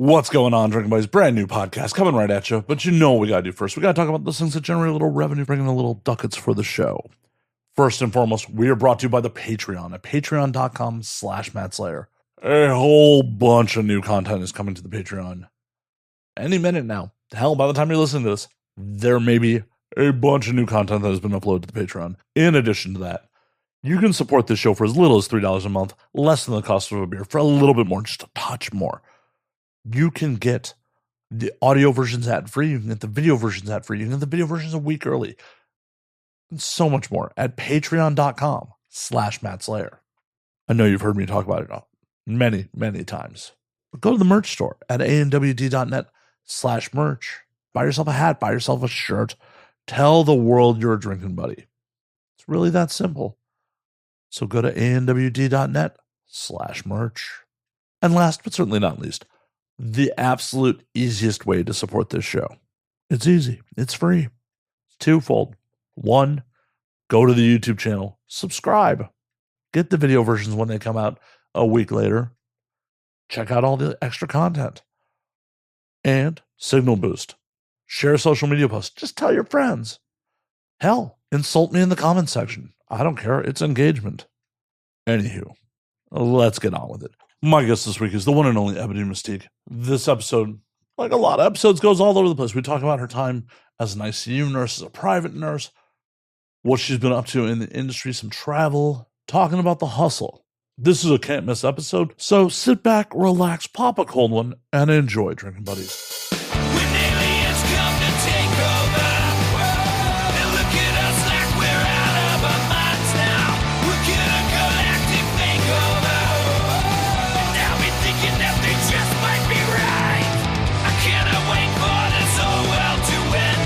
What's going on, Drinking Buddies? Brand new podcast coming right at you. But you know what we got to do first. We got to talk about those things that generate a little revenue, bringing a little ducats for the show. First and foremost, we are brought to you by the Patreon at patreon.com/MattSlayer. A whole bunch of new content is coming to the Patreon any minute now. Hell, by the time you're listening to this, there may be a bunch of new content that has been uploaded to the Patreon. In addition to that, you can support this show for as little as $3 a month, less than the cost of a beer, for a little bit more, just a touch more. You can get the audio versions ad-free. You can get the video versions ad-free. You can get the video versions a week early. And so much more at patreon.com/MattSlayer. I know you've heard me talk about it many, many times. But go to the merch store at anwd.net/merch. Buy yourself a hat. Buy yourself a shirt. Tell the world you're a drinking buddy. It's really that simple. So go to anwd.net/merch. And last but certainly not least, the absolute easiest way to support this show. It's easy. It's free. It's twofold. One, go to the YouTube channel, subscribe, get the video versions when they come out a week later, check out all the extra content, and signal boost. Share a social media post. Just tell your friends. Hell, insult me in the comments section. I don't care. It's engagement. Anywho, let's get on with it. My guest this week is the one and only Ebony Mystique. This episode, like a lot of episodes, goes all over the place. We talk about her time as an ICU nurse, as a private nurse, what she's been up to in the industry, some travel, talking about the hustle. This is a can't miss episode, so sit back, relax, pop a cold one, and enjoy, Drinking Buddies. When aliens come to take over, they look at us like we're out of our minds now. We're gonna galactic makeover. And now we're thinking that they just might be right. I cannot wait for this whole world to end.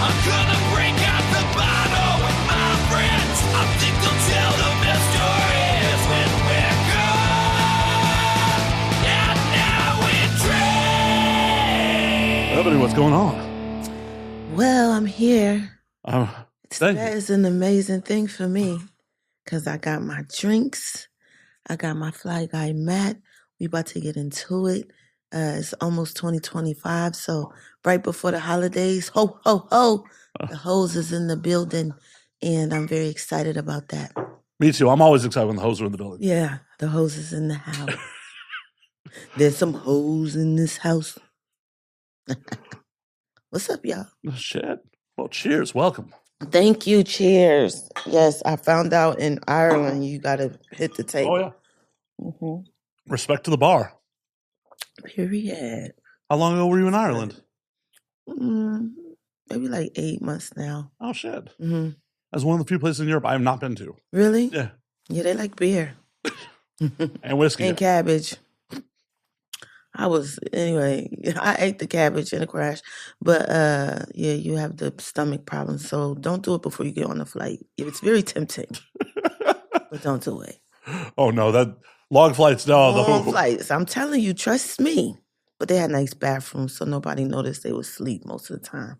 I'm gonna break out the bottle with my friends. I think they'll tell the best stories when we're gone. And now we drink. Ebony, what's going on? Well, I'm here. Thank That you. is an amazing thing for me because I got my drinks. I got my fly guy, Matt. We about to get into it. It's almost 2025, so right before the holidays, ho, ho, ho, the hose is in the building, and I'm very excited about that. Me too. I'm always excited when the hoes are in the building. Yeah, the hose is in the house. There's some hoes in this house. What's up, y'all? Shit. Well, cheers. Welcome. Thank you. Cheers. Yes, I found out in Ireland you got to hit the table. Oh, yeah. Mm-hmm. Respect to the bar. Period. How long ago were you in Ireland? Maybe like 8 months now. Oh, shit. Mm-hmm. That's one of the few places in Europe I have not been to. Really? Yeah. Yeah, they like beer. And whiskey. And cabbage. Anyway, I ate the cabbage in a crash. But yeah, you have the stomach problems. So don't do it before you get on the flight. It's very tempting. But don't do it. Oh, no. That long flights. No. Long flights. I'm telling you, trust me. But they had nice bathrooms, so nobody noticed they would sleep most of the time.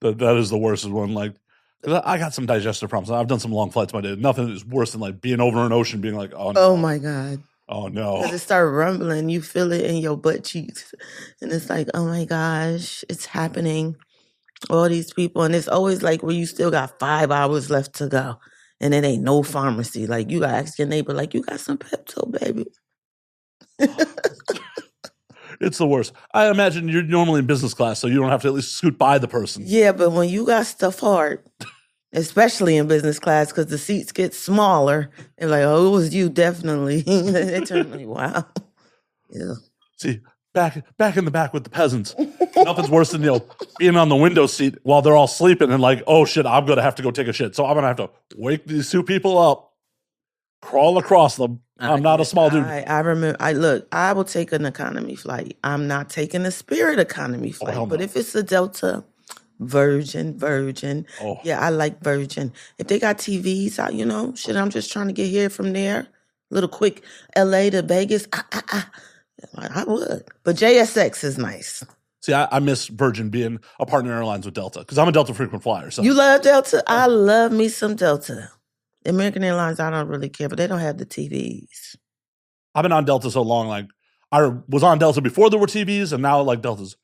That is the worst one. Like, 'cause I got some digestive problems. I've done some long flights my day. Nothing is worse than like being over an ocean, being like, oh no. Oh my God. Oh no. Because it started rumbling, you feel it in your butt cheeks. And it's like, oh my gosh, it's happening. All these people. And it's always like where you still got 5 hours left to go. And it ain't no pharmacy. Like you got to ask your neighbor, like, you got some Pepto, baby. It's the worst. I imagine you're normally in business class, so you don't have to at least scoot by the person. Yeah, but when you got stuff hard, especially in business class, because the seats get smaller, they're like, oh, it was you, definitely. They turn like, wow. Yeah. See, back in the back with the peasants. Nothing's worse than, being on the window seat while they're all sleeping and like, oh shit, I'm going to have to go take a shit. So I'm going to have to wake these two people up, crawl across them. I'm not a small dude. I remember, I will take an economy flight. I'm not taking a Spirit economy flight. hell But no. if it's a Delta, Virgin. Oh. Yeah, I like Virgin. If they got TVs out, I'm just trying to get here from there. Little quick LA to Vegas. I would. But JSX is nice. See, I miss Virgin being a partner airlines with Delta because I'm a Delta frequent flyer. So You love Delta? I love me some Delta. American Airlines, I don't really care, but they don't have the TVs. I've been on Delta so long, like I was on Delta before there were TVs, and now like Delta's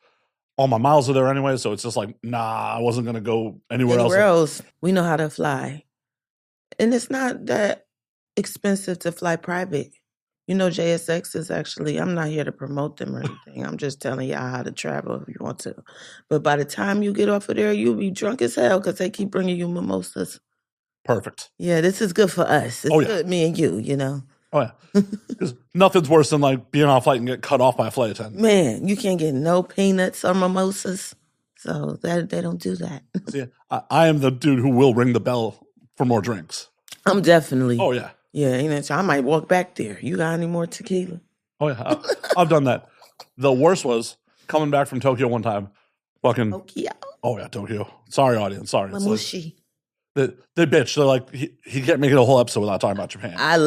all my miles are there anyway. So it's just like, nah, I wasn't gonna go anywhere else. We know how to fly, and it's not that expensive to fly private. You know, JSX is actually, I'm not here to promote them or anything. I'm just telling y'all how to travel if you want to. But by the time you get off of there, you'll be drunk as hell because they keep bringing you mimosas. Perfect. Yeah, this is good for us. It's good, me and you, you know. Oh, yeah. Because nothing's worse than like being on a flight and get cut off by a flight attendant. Man, you can't get no peanuts or mimosas. So they don't do that. See, I am the dude who will ring the bell for more drinks. I'm definitely. Oh, yeah. Yeah, you know, so I might walk back there. You got any more tequila? Oh, yeah. I've done that. The worst was coming back from Tokyo one time. Fucking. Tokyo. Oh, yeah, Tokyo. Sorry, audience. Sorry. Mamushi. They bitch. They're like, he can't make it a whole episode without talking about Japan. I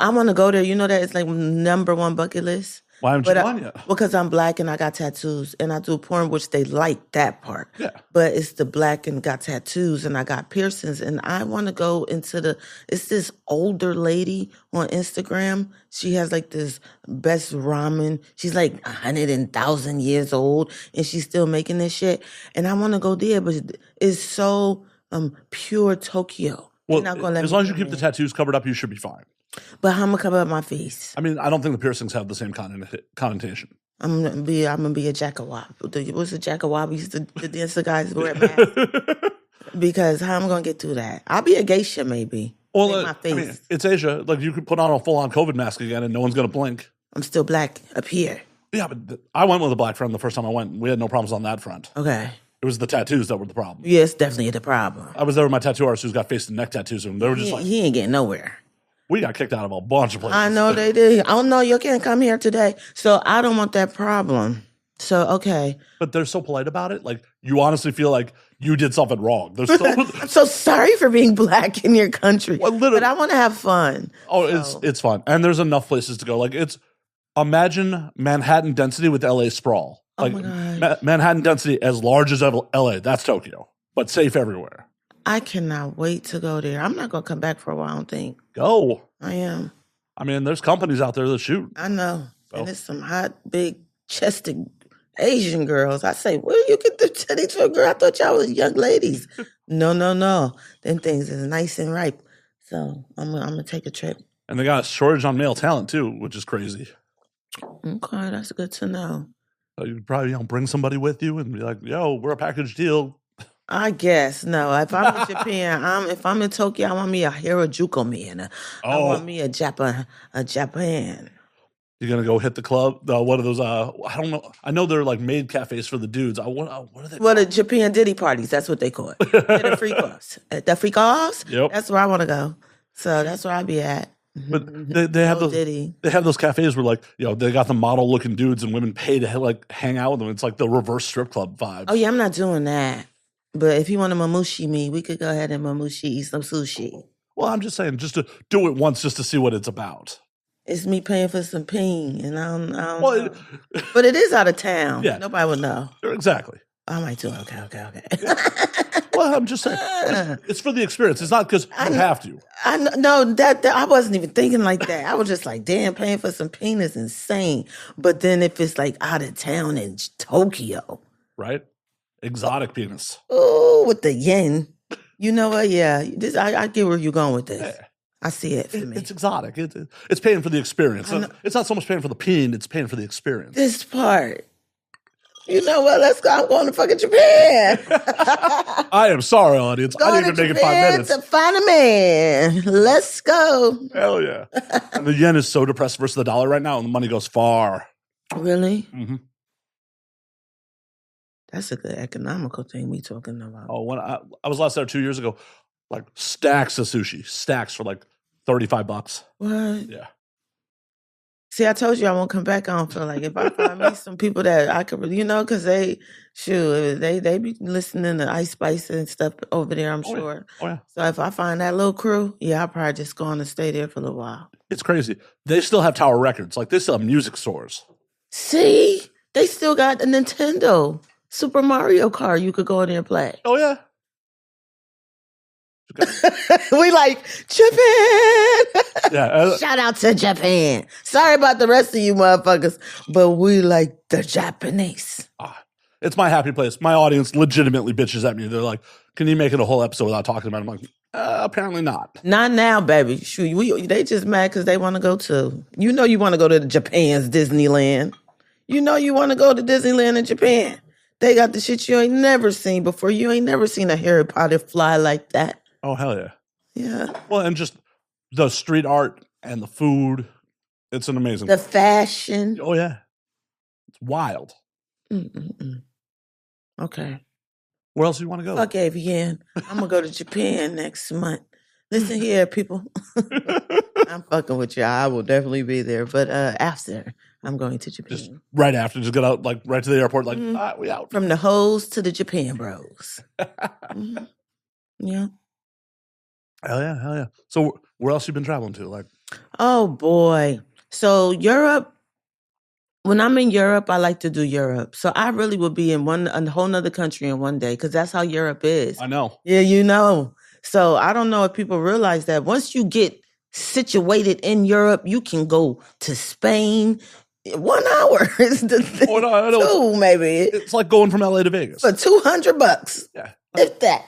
want to go there. You know that it's like #1 bucket list. Why haven't you gone yet? Because I'm black and I got tattoos and I do porn, which they like that part. Yeah. But it's the black and got tattoos and I got piercings and I want to go into it's this older lady on Instagram. She has like this best ramen. She's like 100,000 years old and she's still making this shit. And I want to go there, but it's so pure Tokyo. Well, as long as you keep the tattoos covered up, you should be fine. But how am I gonna cover up my face? I mean, I don't think the piercings have the same connotation. I'm gonna be a jackawab. What's a jackawab? The dancer guys wear masks. Because how am I gonna get through that? I'll be a geisha maybe. Well, my face. I mean, it's Asia. Like you could put on a full-on COVID mask again, and no one's gonna blink. I'm still black up here. Yeah, but I went with a black friend the first time I went. We had no problems on that front. Okay. It was the tattoos that were the problem. Yeah, it's definitely the problem. I was there with my tattoo artist who's got face and neck tattoos, and they were just he ain't getting nowhere. We got kicked out of a bunch of places. I know they did. Oh no, you can't come here today. So I don't want that problem. So okay. But they're so polite about it. Like you honestly feel like you did something wrong. I'm so sorry for being black in your country. Well, literally, but I want to have fun. Oh, so. It's fun. And there's enough places to go. Like imagine Manhattan density with LA sprawl. Like Manhattan density as large as LA. That's Tokyo. But safe everywhere. I cannot wait to go there. I'm not going to come back for a while, I don't think. Go. I am. I mean, there's companies out there that shoot. I know. Oh. And it's some hot, big-chested Asian girls. I say, where you get the titties for, girl? I thought y'all was young ladies. No. Them things is nice and ripe. So I'm going to take a trip. And they got a shortage on male talent, too, which is crazy. Okay, that's good to know. So you probably bring somebody with you and be like, yo, we're a package deal. I guess. No, if I'm in Japan, if I'm in Tokyo, I want me a Harajuku man. I want me a Japan. You're going to go hit the club? What are those? I don't know. I know they're like maid cafes for the dudes. What are they? Well, the Japan Diddy parties. That's what they call it. The freak offs. The freak offs? Yep. That's where I want to go. So that's where I'll be at. But they have those. Diddy. They have those cafes where like they got the model looking dudes and women pay to like hang out with them. It's like the reverse strip club vibe. Oh yeah, I'm not doing that. But if you want to mamushi me, we could go ahead and mamushi eat some sushi. Well, I'm just saying, just to do it once, just to see what it's about. It's me paying for some ping, and I don't know. But it is out of town. Yeah. Nobody would know. Exactly. I might do it. Okay. Well, I'm just saying, it's for the experience. It's not because you have to. That I wasn't even thinking like that. I was just like, damn, paying for some ping is insane. But then if it's like out of town in Tokyo. Right? Exotic penis. Oh, with the yen. You know what? Yeah. I get where you're going with this. Yeah. I see it for me. It's exotic. It's paying for the experience. It's not so much paying for the peen, it's paying for the experience. This part. You know what? Let's go. I'm going to fucking Japan. I am sorry, audience. I didn't even make it 5 minutes. To find a man. Let's go. Hell yeah. And the yen is so depressed versus the dollar right now, and the money goes far. Really? Mm-hmm. That's a good economical thing we talking about. Oh, when I was last there 2 years ago, like stacks of sushi, stacks for like $35. What? Yeah. See, I told you I won't come back on for like if I find me some people that I could, because they be listening to Ice Spice and stuff over there, I'm sure. Yeah. Oh, yeah. So if I find that little crew, I'll probably just go on and stay there for a little while. It's crazy. They still have Tower Records. Like they still have music stores. See? They still got the Nintendo Super Mario Kart you could go in there and play. Oh, yeah. We like Japan. Yeah. Shout out to Japan. Sorry about the rest of you motherfuckers, but we like the Japanese. It's my happy place. My audience legitimately bitches at me. They're like, "Can you make it a whole episode without talking about it?" I'm like, apparently not. Not now, baby. Shoot, they just mad because they want to go to. You know, you want to go to Japan's Disneyland. You know, you want to go to Disneyland in Japan. They got the shit you ain't never seen before. You ain't never seen a Harry Potter fly like that. Oh hell yeah. Yeah. Well, and just the street art and the food. It's an amazing. The fashion. Oh yeah. It's wild. Mm-mm-mm. Okay. Where else do you want to go? Fuck Avian. I'm gonna go to Japan next month. Listen here, people. I'm fucking with you. I will definitely be there. But after, I'm going to Japan. Just right after, just get out, like right to the airport, like we out. From the hoes to the Japan bros. Mm-hmm. Yeah. Hell yeah. So where else you been traveling to? Like, oh boy. So Europe. When I'm in Europe, I like to do Europe. So I really would be in a whole nother country in one day because that's how Europe is. I know. Yeah, you know. So I don't know if people realize that once you get situated in Europe, you can go to Spain. 1 hour is the thing. Oh, no, I know. 2 maybe. It's like going from LA to Vegas. For $200. Yeah. If that.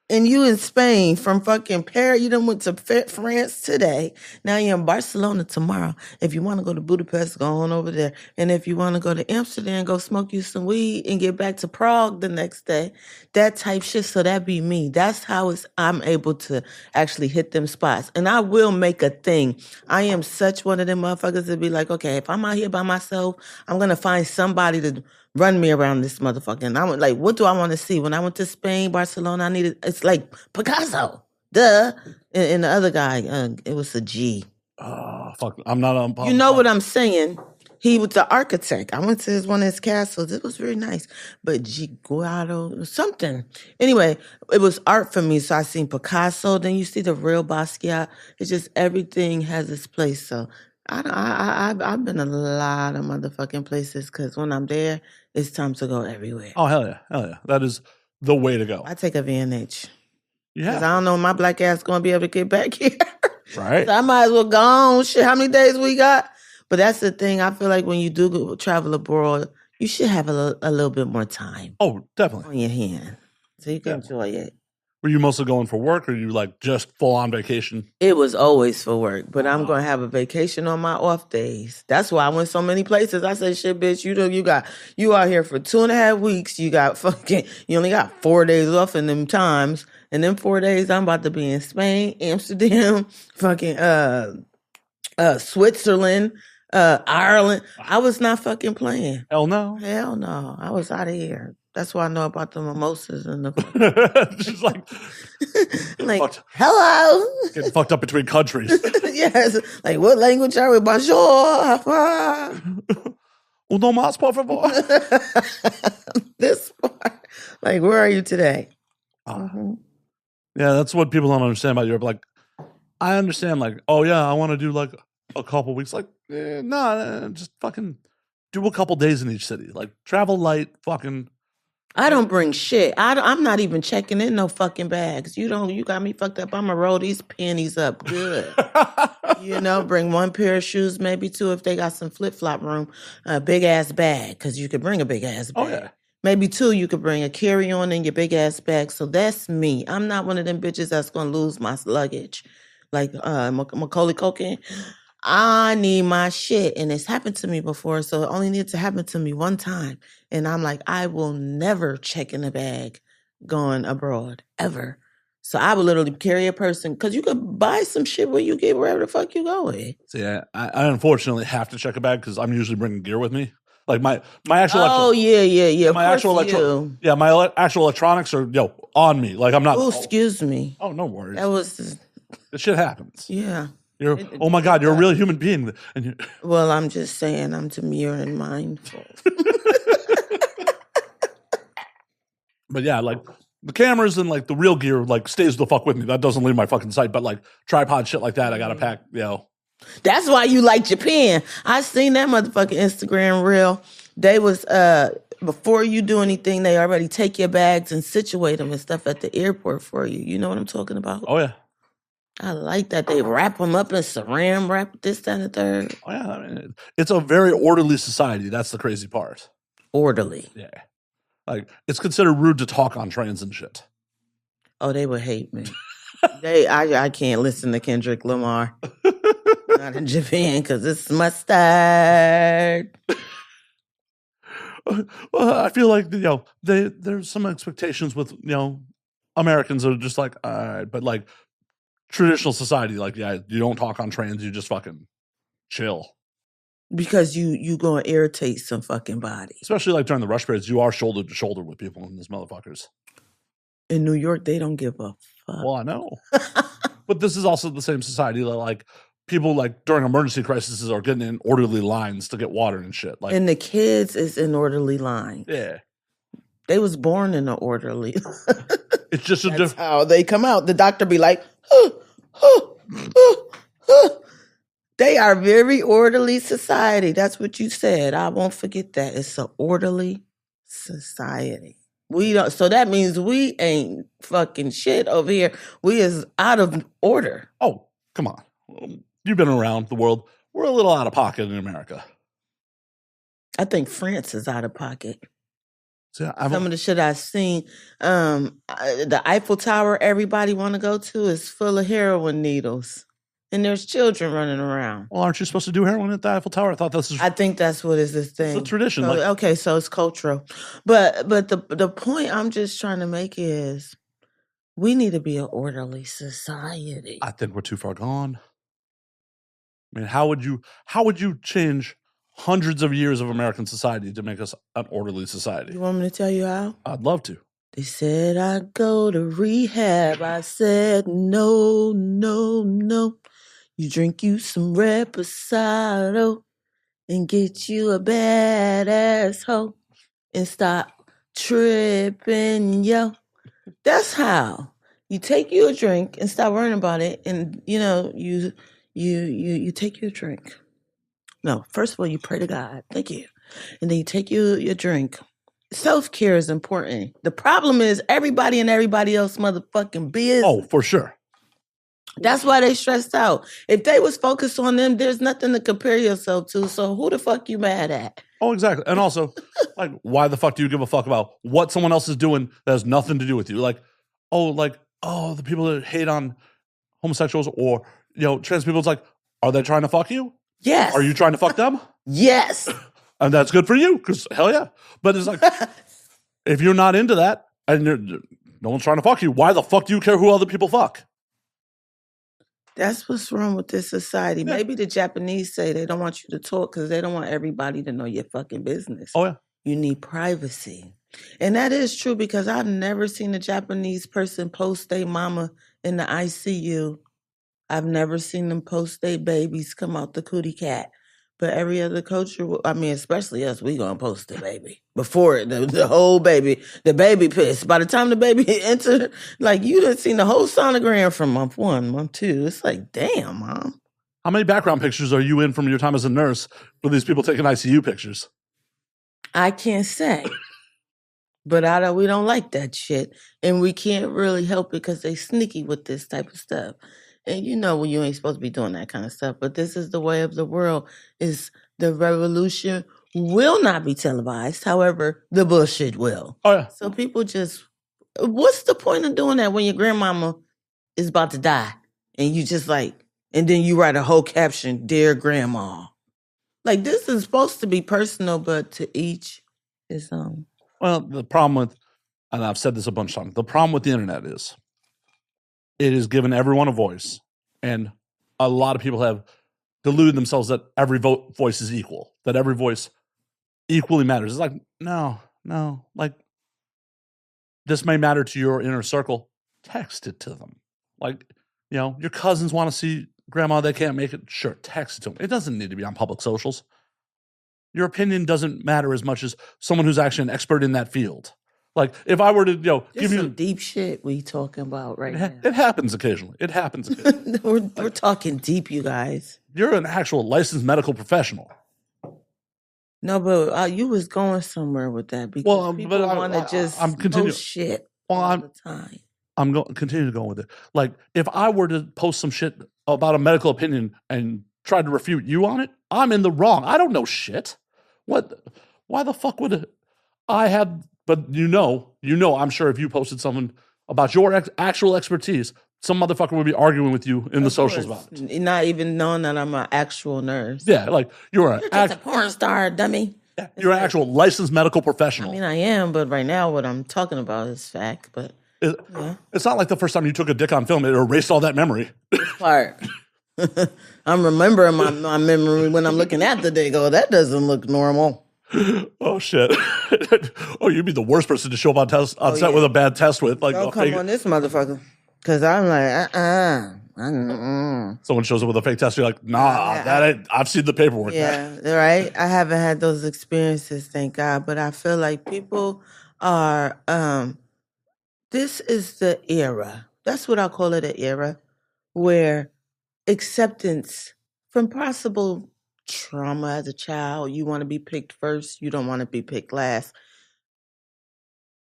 And you in Spain from fucking Paris, you done went to France today. Now you're in Barcelona tomorrow. If you want to go to Budapest, go on over there. And if you want to go to Amsterdam, go smoke you some weed and get back to Prague the next day. That type shit. So that be me. That's how I'm able to actually hit them spots. And I will make a thing. I am such one of them motherfuckers that be like, okay, if I'm out here by myself, I'm going to find somebody to run me around this motherfucker. And I went like, what do I want to see? When I went to Spain, Barcelona, it's like Picasso. Duh. And the other guy, it was a G. Oh, fuck. I'm not on. You know what I'm saying? He was the architect. I went to one of his castles. It was very nice. But Guado, something. Anyway, it was art for me. So I seen Picasso. Then you see the real Basquiat. It's just everything has its place. So I've been a lot of motherfucking places because when I'm there, it's time to go everywhere. Oh, hell yeah. That is the way to go. I take a VNH. Yeah. Because I don't know when my black ass going to be able to get back here. Right. So I might as well go on. Shit, how many days we got? But that's the thing. I feel like when you do go travel abroad, you should have a little bit more time. Oh, definitely. On your hand. So you can enjoy it. Were you mostly going for work or are you like just full on vacation? It was always for work, but I'm going to have a vacation on my off days. That's why I went so many places. I said, shit, bitch, you out here for 2.5 weeks. You only got 4 days off in them times. And then 4 days, I'm about to be in Spain, Amsterdam, fucking, Switzerland, Ireland. I was not fucking playing. Hell no. Hell no. I was out of here. That's why I know about the mimosas and the. Just like hello. Getting fucked up between countries. Yes. Like, what language are we? Bonjour. Uno más, por favor. This part. Like, where are you today? Yeah, that's what people don't understand about Europe. Like, I understand, like, oh yeah, I want to do like a couple weeks. Like, nah, just fucking do a couple days in each city. Like, travel light, fucking. I don't bring shit. I'm not even checking in no fucking bags. You got me fucked up. I'm gonna roll these panties up good. Bring one pair of shoes, maybe two if they got some flip-flop room. A big-ass bag, because you could bring a big-ass bag. Oh, yeah. Maybe two, you could bring a carry-on in your big-ass bag. So that's me. I'm not one of them bitches that's gonna lose my luggage. Like Macaulay Culkin. I need my shit. And it's happened to me before, so it only needed to happen to me one time. And I'm like, I will never check in a bag going abroad, ever. So I would literally carry a person, because you could buy some shit where you get wherever the fuck you going. So yeah, I unfortunately have to check a bag because I'm usually bringing gear with me. Like my actual. Oh yeah. My actual my actual electronics are on me. Like I'm not. Oh, excuse me. Oh, no worries. That was. This shit happens. Yeah. Oh my God, you're a real human being. And well, I'm just saying, I'm demure and mindful. But yeah, like the cameras and like the real gear like stays the fuck with me. That doesn't leave my fucking sight. But like tripod shit like that, I gotta pack. That's why you like Japan. I seen that motherfucking Instagram reel. They was before you do anything, they already take your bags and situate them and stuff at the airport for you. You know what I'm talking about? Oh yeah. I like that. They wrap them up in saran wrap, this, that, and the third. Oh yeah. I mean, it's a very orderly society. That's the crazy part. Orderly. Yeah. Like, it's considered rude to talk on trains and shit. Oh, they would hate me. I can't listen to Kendrick Lamar. Not in Japan because it's mustard. Well, I feel like, you know, there's some expectations with, you know, Americans that are just like, all right, but like traditional society, like, yeah, you don't talk on trains, you just fucking chill. Because you gonna irritate some fucking body. Especially like during the rush periods, you are shoulder to shoulder with people in these motherfuckers. In New York, they don't give a fuck. Well, I know. But this is also the same society that, like, people, like, during emergency crises are getting in orderly lines to get water and shit. Like, And the kids is in orderly line. yeah. They was born in an orderly. It's just a That's different. how they come out. The doctor be like, they are very orderly society. That's what you said. I won't forget that. It's an orderly society. We don't. So that means we ain't fucking shit over here. We is out of order. Oh, come on. You've been around the world. We're a little out of pocket in America. I think France is out of pocket. So Some of the shit I've seen, the Eiffel Tower everybody want to go to is full of heroin needles. And there's children running around. well, aren't you supposed to do heroin at the Eiffel Tower? I thought this was I think that's what is this thing. it's a tradition. So, Like, okay, so it's cultural. But the point I'm just trying to make is we need to be an orderly society. I think we're too far gone. I mean, how would you change hundreds of years of American society to make us an orderly society? You want me to tell you how? I'd love to. They said I'd go to rehab. I said no, no, no. You drink you some reposado and get you a badass hoe and stop tripping, yo. That's how. You take you a drink and stop worrying about it, and you know you take your drink. No, first of all, you pray to God. Thank you, and then you take your drink. Self-care is important. The problem is everybody and everybody else motherfucking business. Oh, for sure. That's why they stressed out. If they was focused on them, there's nothing to compare yourself to. So who the fuck you mad at? Oh, exactly. And also, like, why the fuck do you give a fuck about what someone else is doing that has nothing to do with you? Like, the people that hate on homosexuals or, you know, trans people, it's like, are they trying to fuck you? Yes. Are you trying to fuck them? Yes. And that's good for you, because hell yeah. But it's like, if you're not into that and no one's trying to fuck you, why the fuck do you care who other people fuck? That's what's wrong with this society. Yeah. Maybe the Japanese say they don't want you to talk because they don't want everybody to know your fucking business. Oh, yeah. You need privacy. And that is true because I've never seen a Japanese person post their mama in the ICU. I've never seen them post their babies come out the cootie cat. But every other culture, I mean, especially us, we gonna post the baby. Before the whole baby, the baby piss. By the time the baby entered, like, you done seen the whole sonogram from month 1, month 2. It's like, damn, Mom. How many background pictures are you in from your time as a nurse with these people taking ICU pictures? I can't say. But we don't like that shit. And we can't really help it because they sneaky with this type of stuff. And you know when you ain't supposed to be doing that kind of stuff. But this is the way of the world. Is the revolution will not be televised. However, the bullshit will. Oh, yeah. So people just, what's the point of doing that when your grandmama is about to die? And you just like, and then you write a whole caption, Dear Grandma. Like, this is supposed to be personal, but to each his own. Well, the problem with, and I've said this a bunch of times, the problem with the internet is it has given everyone a voice, and a lot of people have deluded themselves that every voice is equal, that every voice equally matters. It's like, no, like, this may matter to your inner circle. Text it to them. Like, you know, your cousins want to see grandma, they can't make it. Sure, text it to them. It doesn't need to be on public socials. Your opinion doesn't matter as much as someone who's actually an expert in that field. Like, if I were to, give you some deep shit we talking about right now. It happens occasionally. It happens occasionally. we're talking deep, you guys. You're an actual licensed medical professional. No, but you was going somewhere with that because Well, people but want to just I'm continuing. post shit Well, all the time. I'm going continue to go with it. Like, if I were to post some shit about a medical opinion and try to refute you on it, I'm in the wrong. I don't know shit. What? Why the fuck would I have? But I'm sure if you posted something about your actual expertise, some motherfucker would be arguing with you in the socials about it. Not even knowing that I'm an actual nurse. Yeah, like you're just a porn star, dummy. Yeah, you're an actual licensed medical professional. I mean, I am, but right now what I'm talking about is fact. But it's not like the first time you took a dick on film, it erased all that memory. Part. I'm remembering my memory when I'm looking at the dick. Oh, that doesn't look normal. Oh shit! Oh, you'd be the worst person to show up on set with a bad test with. Like, don't come on this motherfucker, because I'm like, Someone shows up with a fake test, you're like, nah, I've seen the paperwork. Yeah, right. I haven't had those experiences, thank God. But I feel like people are. This is the era. That's what I call it, an era where acceptance from possible trauma as a child. You want to be picked first. You don't want to be picked last.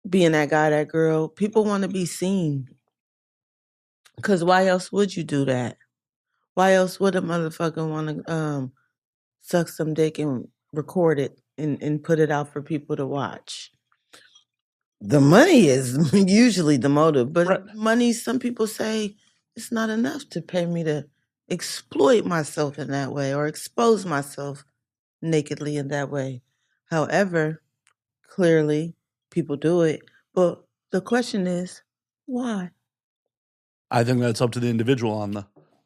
Being that guy, that girl, people want to be seen. Because why else would you do that? Why else would a motherfucker want to suck some dick and record it and put it out for people to watch? The money is usually the motive, but money, some people say, it's not enough to pay me to exploit myself in that way or expose myself nakedly in that way. However, clearly people do it. But the question is, why? I think that's up to the individual on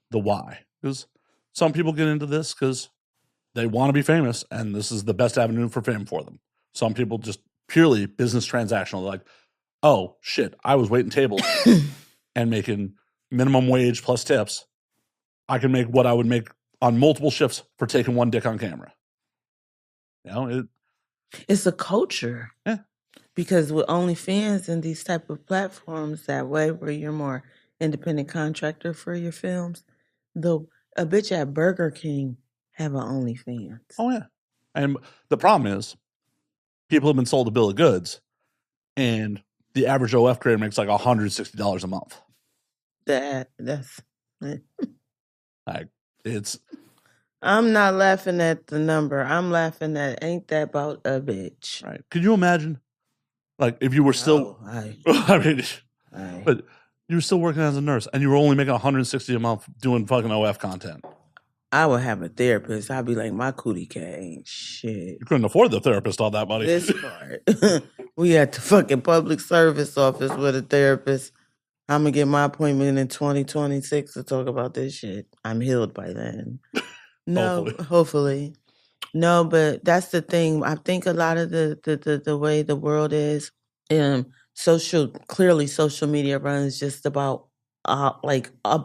the why. Because some people get into this because they want to be famous and this is the best avenue for fame for them. Some people just purely business transactional. Like, oh shit, I was waiting tables and making minimum wage plus tips. I can make what I would make on multiple shifts for taking one dick on camera. It's a culture. Yeah. Because with OnlyFans and these type of platforms that way where you're more independent contractor for your films, though a bitch at Burger King have an OnlyFans. Oh yeah. And the problem is people have been sold a bill of goods and the average OF creator makes like $160 a month. That's like it's I'm not laughing at the number. I'm laughing at ain't that about a bitch. Right. Could you imagine? Like if you were still but you were still working as a nurse and you were only making $160 a month doing fucking OF content. I would have a therapist. I'd be like, my cootie cat ain't shit. You couldn't afford the therapist all that money. This part. We at the fucking public service office with a therapist. I'm going to get my appointment in 2026 to talk about this shit. I'm healed by then. No, hopefully. No, but that's the thing. I think a lot of the way the world is, clearly social media runs just about like a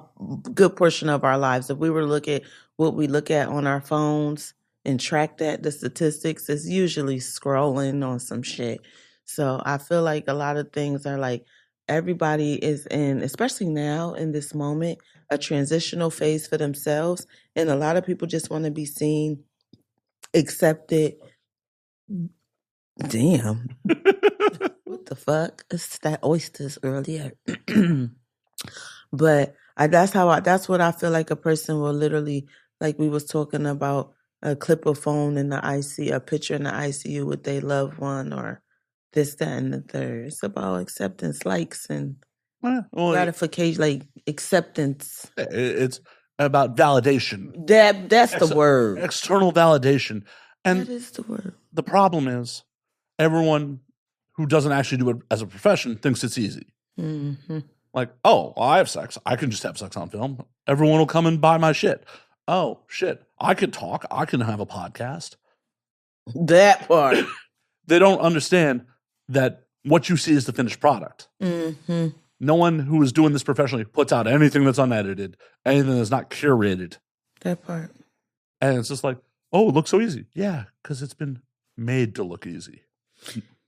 good portion of our lives. If we were to look at what we look at on our phones and track that, the statistics is usually scrolling on some shit. So I feel like a lot of things are like everybody is in, especially now in this moment, a transitional phase for themselves. And a lot of people just want to be seen, accepted. Damn. What the fuck? It's that oysters earlier. But that's what I feel like a person will literally, like we was talking about, a clip of phone in the ICU, a picture in the ICU with their loved one or this, that, and the third. It's about acceptance, likes, and gratification, like acceptance. It's about validation. That's the word. External validation. And that is the word. The problem is everyone who doesn't actually do it as a profession thinks it's easy. Mm-hmm. Like, oh, well, I have sex. I can just have sex on film. Everyone will come and buy my shit. Oh, shit. I can talk. I can have a podcast. That part. They don't understand that what you see is the finished product. Mm-hmm. No one who is doing this professionally puts out anything that's unedited, anything that's not curated. That part. And it's just like, oh, it looks so easy. Yeah, because it's been made to look easy.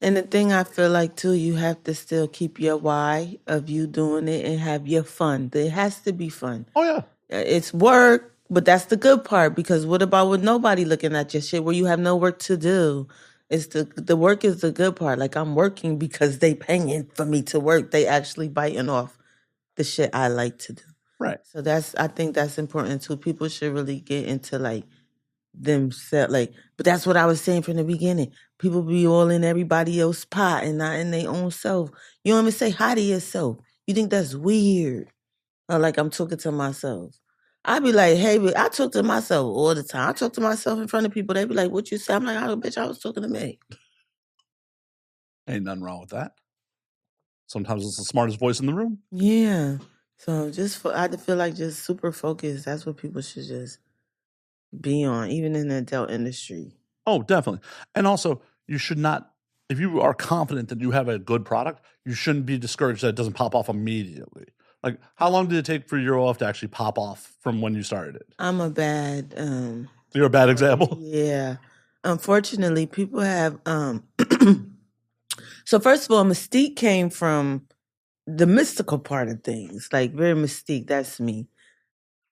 And the thing I feel like, too, you have to still keep your why of you doing it and have your fun. It has to be fun. Oh, yeah. It's work. But that's the good part, because what about with nobody looking at your shit where you have no work to do? It's the work is the good part. Like, I'm working because they paying for me to work. They actually biting off the shit I like to do. Right. So I think that's important too. People should really get into like themselves. Like, but that's what I was saying from the beginning. People be all in everybody else's pot and not in their own self. You don't even say hi to yourself. You think that's weird? Or like I'm talking to myself. I be like, hey, I talk to myself all the time. I talk to myself in front of people. They be like, what you say? I'm like, oh, bitch, I was talking to me. Ain't nothing wrong with that. Sometimes it's the smartest voice in the room. Yeah. So I feel like just super focused. That's what people should just be on, even in the adult industry. Oh, definitely. And also, you should not, if you are confident that you have a good product, you shouldn't be discouraged that it doesn't pop off immediately. Like, how long did it take for your off to actually pop off from when you started it? I'm a bad You're a bad example? Yeah. Unfortunately, people have so first of all, Mystique came from the mystical part of things, like very Mystique. That's me.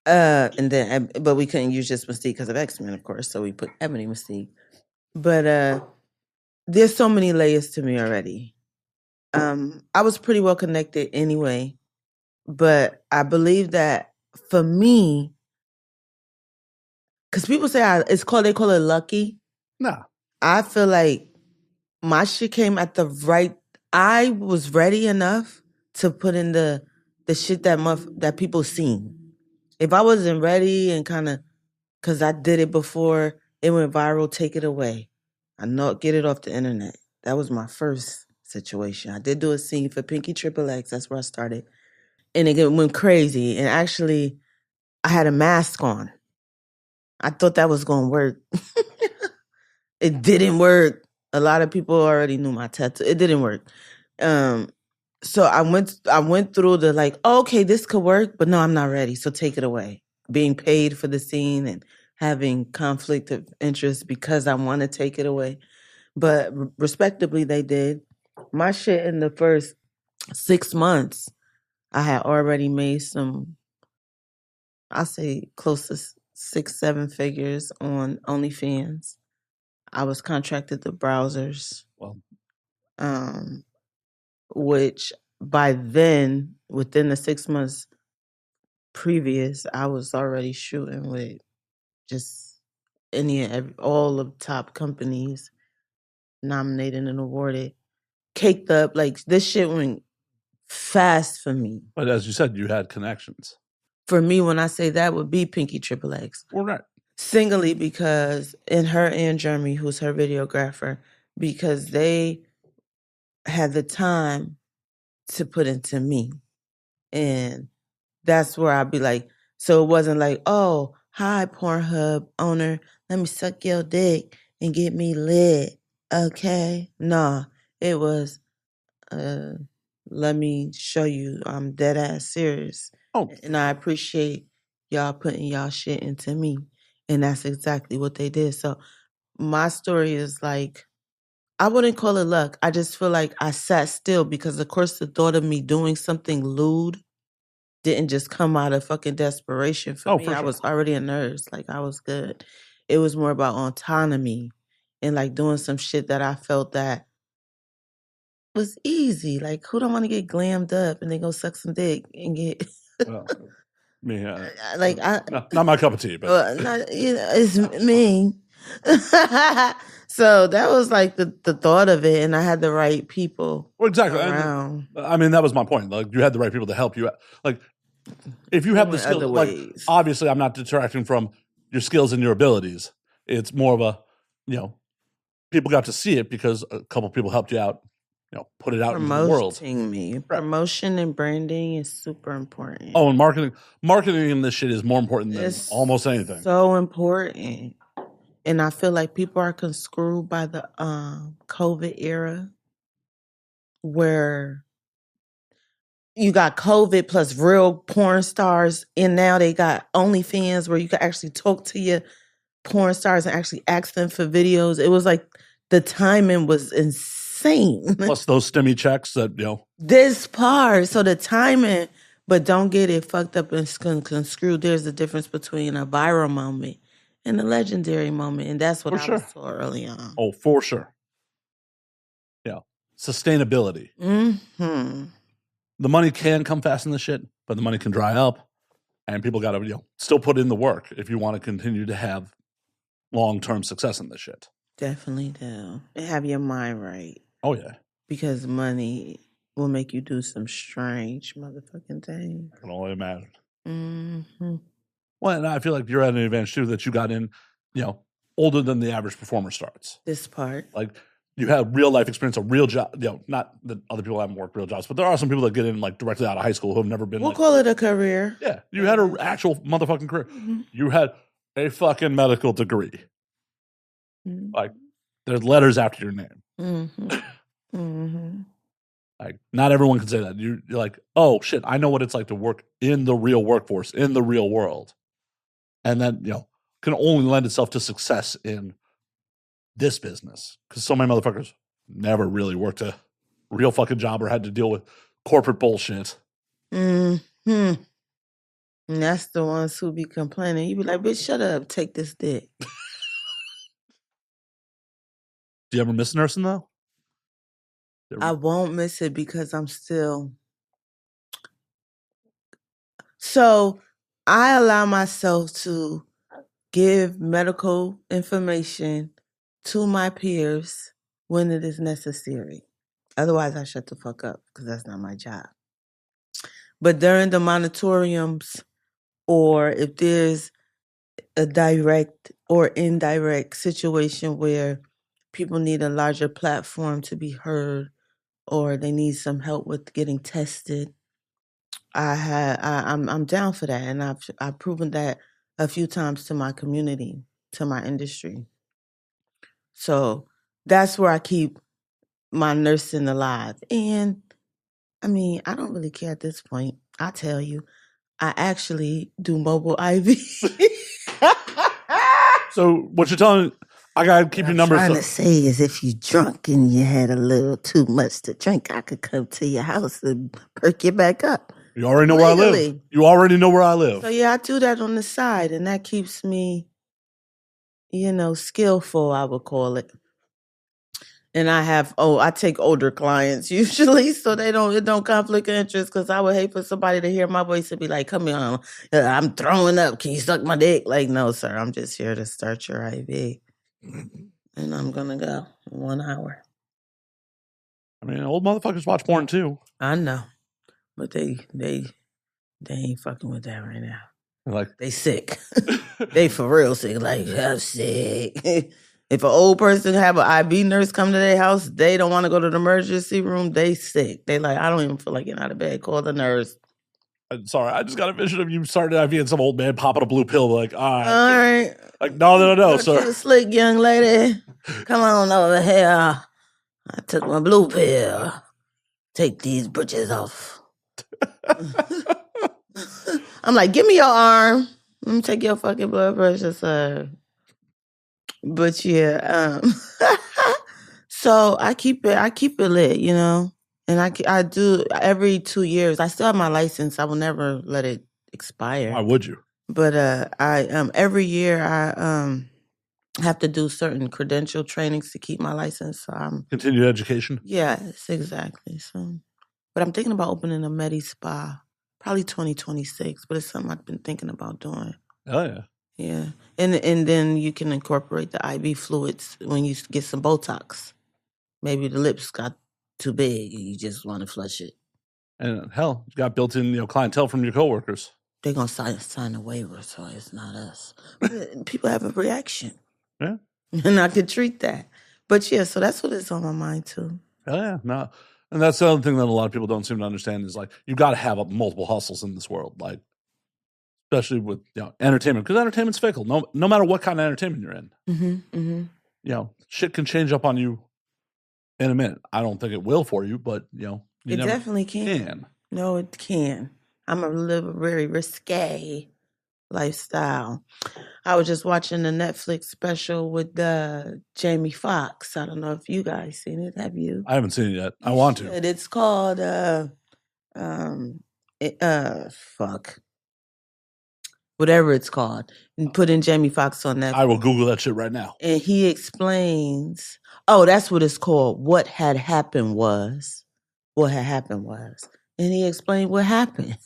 And then, but we couldn't use just Mystique because of X-Men, of course. So we put Ebony Mystique. But there's so many layers to me already. I was pretty well connected anyway, but I believe that for me, because people say they call it lucky. Nah. I feel like my shit came at the right. I was ready enough to put in the shit that people seen. If I wasn't ready and kind of, because I did it before, it went viral, take it away. I know, get it off the internet. That was my first situation. I did do a scene for Pinky Triple X. That's where I started. And it went crazy. And actually, I had a mask on. I thought that was going to work. It didn't work. A lot of people already knew my tattoo. It didn't work. So I went through the like, oh, okay, this could work, but no, I'm not ready. So take it away. Being paid for the scene and having conflict of interest because I want to take it away. But respectively, they did. My shit in the first 6 months, I had already made some, I say close to 6-7 figures on OnlyFans. I was contracted to browsers. Well, which by then, within the 6 months previous, I was already shooting with just all of top companies nominated and awarded, caked up. Like, this shit went fast for me. but as you said, you had connections. For me, when I say that, would be Pinky Triple X. Well, right. Singly, because in her and Jeremy, who's her videographer, because they had the time to put into me. And that's where I'd be like, so it wasn't like, oh, hi, Pornhub owner, let me suck your dick and get me lit. Okay. Nah, it was, let me show you I'm dead ass serious. Oh. And I appreciate y'all putting y'all shit into me. And that's exactly what they did. So my story is like, I wouldn't call it luck. I just feel like I sat still because, of course, the thought of me doing something lewd didn't just come out of fucking desperation for me. For I sure. was already a nurse. Like, I was good. It was more about autonomy and like doing some shit that I felt that was easy. Like, who don't want to get glammed up and then go suck some dick and get... Well, me, not my cup of tea, but it's me. So that was like the thought of it, and I had the right people. Well, exactly. Around. I mean, that was my point. Like, you had the right people to help you out. Like, if you have the skill, like, obviously, I'm not detracting from your skills and your abilities. It's more of a, people got to see it because a couple people helped you out. Put it out into the world. Promoting me. Promotion and branding is super important. Oh, and marketing in this shit is more important than almost anything. So important. And I feel like people are conscrewed by the COVID era where you got COVID plus real porn stars, and now they got OnlyFans where you can actually talk to your porn stars and actually ask them for videos. It was like the timing was insane. Plus those STEMI checks that, This part. So the timing But don't get it fucked up and construed. There's a difference between a viral moment and a legendary moment. And that's what For I sure. was taught early on. Oh, for sure. Yeah. Sustainability. Mm-hmm. The money can come fast in this shit, but the money can dry up. And people got to still put in the work if you want to continue to have long-term success in this shit. Definitely do. And have your mind right. Oh, yeah. Because money will make you do some strange motherfucking things. I can only imagine. Mm-hmm. Well, and I feel like you're at an advantage, too, that you got in, older than the average performer starts. This part. Like, you have real life experience, a real job. Not that other people haven't worked real jobs, but there are some people that get in like directly out of high school who have never been. We'll call it a career. Yeah, you had an actual motherfucking career. Mm-hmm. You had a fucking medical degree. Mm-hmm. Like, there's letters after your name. Mm-hmm. Mm-hmm. Like, not everyone can say that. You're like, oh shit, I know what it's like to work in the real workforce, in the real world, and then can only lend itself to success in this business, because so many motherfuckers never really worked a real fucking job or had to deal with corporate bullshit. Mm-hmm. And that's the ones who be complaining. You be like, bitch, shut up, take this dick. Do you ever miss nursing though? I won't miss it because I'm still. So I allow myself to give medical information to my peers when it is necessary. Otherwise, I shut the fuck up because that's not my job. But during the monitoriums, or if there's a direct or indirect situation where people need a larger platform to be heard, or they need some help with getting tested, I'm down for that, and I've proven that a few times to my community, to my industry. So that's where I keep my nursing alive. And I mean, I don't really care at this point. I tell you, I actually do mobile IV. So what you're telling, I gotta keep your numbers. Trying to say is, if you drunk and you had a little too much to drink, I could come to your house and perk you back up. You already know where I live. You already know where I live. So yeah, I do that on the side, and that keeps me, skillful, I would call it. And I take older clients usually, so it don't conflict of interest, because I would hate for somebody to hear my voice and be like, come on, I'm throwing up, can you suck my dick? Like, no, sir, I'm just here to start your IV. And I'm going to go in 1 hour. I mean, old motherfuckers watch porn too. I know, but they ain't fucking with that right now. Like, they sick. They for real sick. Like, I'm sick. If an old person have an IV nurse come to their house, they don't want to go to the emergency room. They sick. They like, I don't even feel like getting out of bed. Call the nurse. I'm sorry, I just got a vision of you starting IV and some old man popping a blue pill. Like, all right. Like, no, sir. You slick young lady. Come on over here. I took my blue pill. Take these britches off. I'm like, give me your arm. Let me take your fucking blood pressure, sir. But yeah, so I keep it lit, and I do every 2 years. I still have my license. I will never let it expire. Why would you? But I every year I have to do certain credential trainings to keep my license. So I'm continued education. Yes, exactly. So, but I'm thinking about opening a Medi Spa, probably 2026. But it's something I've been thinking about doing. Oh yeah. Yeah, and then you can incorporate the IV fluids when you get some Botox. Maybe the lips got too big and you just want to flush it. And hell, you got built-in clientele from your coworkers. They're gonna sign a waiver, so it's not us. But people have a reaction. Yeah, and I can treat that. But yeah, so that's what is on my mind too. Oh yeah, no, and that's the other thing that a lot of people don't seem to understand is like you got to have multiple hustles in this world, like. Especially with entertainment, because entertainment's fickle. No matter what kind of entertainment you're in, shit can change up on you in a minute. I don't think it will for you, but it definitely can. No, it can. I'm a live a very risque lifestyle. I was just watching the Netflix special with Jamie Foxx. I don't know if you guys seen it. Have you? I haven't seen it yet. I want to. It's called fuck. Whatever it's called. And put in Jamie Foxx on that. I will Google that shit right now. And he explains, oh, that's what it's called. What had happened was. What had happened was. And he explained what happened.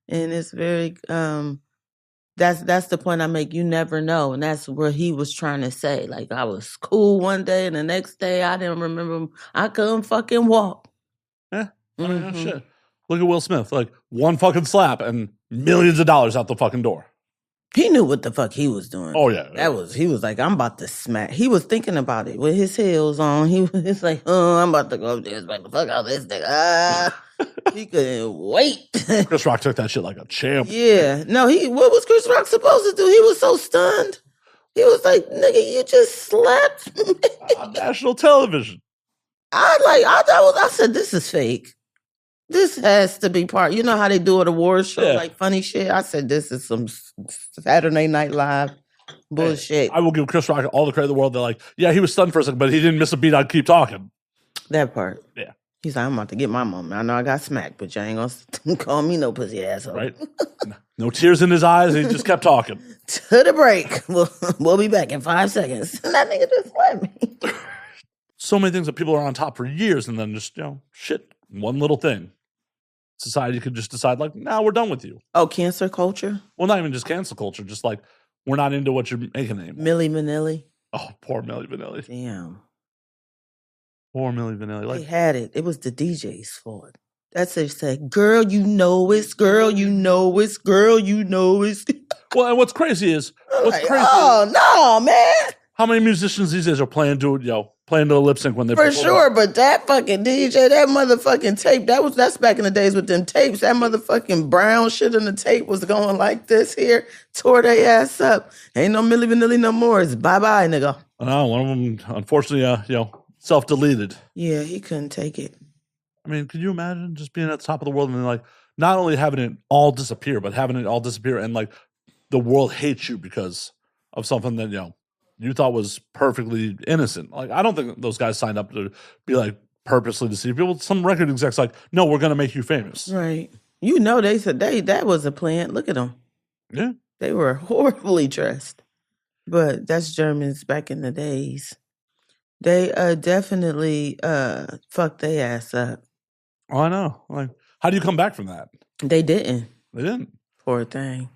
And it's very that's the point I make. You never know. And that's where he was trying to say. Like, I was cool one day and the next day I didn't remember. I couldn't fucking walk. Yeah. I mean, shit. Look at Will Smith. Like, one fucking slap and millions of dollars out the fucking door. He knew what the fuck he was doing. Oh, yeah. He was like, I'm about to smack. He was thinking about it with his heels on. He was like, oh, I'm about to go up there and smack the fuck out of this nigga. He couldn't wait. Chris Rock took that shit like a champ. Yeah. No, what was Chris Rock supposed to do? He was so stunned. He was like, nigga, you just slapped me. On national television. I said, this is fake. This has to be part. You know how they do at award show, like funny shit? I said, this is some Saturday Night Live bullshit. I will give Chris Rock all the credit in the world. They're like, yeah, he was stunned for a second, but he didn't miss a beat. I'd keep talking. That part. Yeah. He's like, I'm about to get my moment. I know I got smacked, but you ain't gonna call me no pussy asshole. Right? No tears in his eyes. He just kept talking. To the break. We'll be back in 5 seconds. That nigga just slapped me. So many things that people are on top for years, and then just, shit, one little thing. Society could just decide, like, nah, we're done with you. Oh, cancer culture? Well, not even just cancel culture, just like, we're not into what you're making anymore. Milli Vanilli. Oh, poor Milli Vanilli. Damn. Poor Milli Vanilli. Like, they had it. It was the DJ's fault. That's it. Said, girl, you know it's, girl, you know it's, girl, you know it's. Well, and what's crazy is, oh, no, man. How many musicians these days are playing to a lip sync when they for sure, but that fucking DJ, that motherfucking tape, that's back in the days with them tapes. That motherfucking brown shit in the tape was going like this here, tore their ass up. Ain't no Milli Vanilli no more. It's bye-bye, nigga. No, one of them, unfortunately, self-deleted. Yeah, he couldn't take it. I mean, could you imagine just being at the top of the world and then, like, not only having it all disappear, but having it all disappear and, like, the world hates you because of something that, you thought was perfectly innocent. Like, I don't think those guys signed up to be, like, purposely deceive people. Some record execs like, no, we're going to make you famous. Right. They said that was a plan. Look at them. Yeah. They were horribly dressed. But that's Germans back in the days. They definitely fucked their ass up. Oh, I know. Like, how do you come back from that? They didn't. They didn't. Poor thing.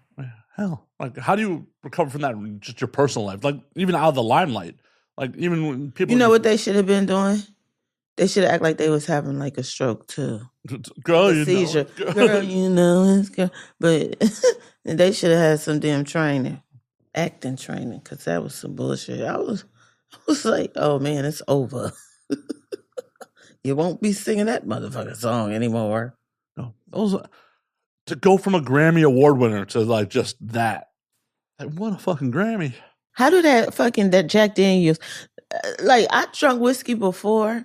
Hell, like, how do you recover from that in just your personal life? Like, even out of the limelight. Like, even when people... You know what they should have been doing? They should act like they was having, like, a stroke, too. Girl, you seizure. know. Girl, you know it's girl. But they should have had some damn training. Acting training, because that was some bullshit. I was like, oh, man, it's over. You won't be singing that motherfucking song anymore. No, those... To go from a Grammy Award winner to, like, just that. Like, what a fucking Grammy. How do that Jack Daniels, like, I drunk whiskey before,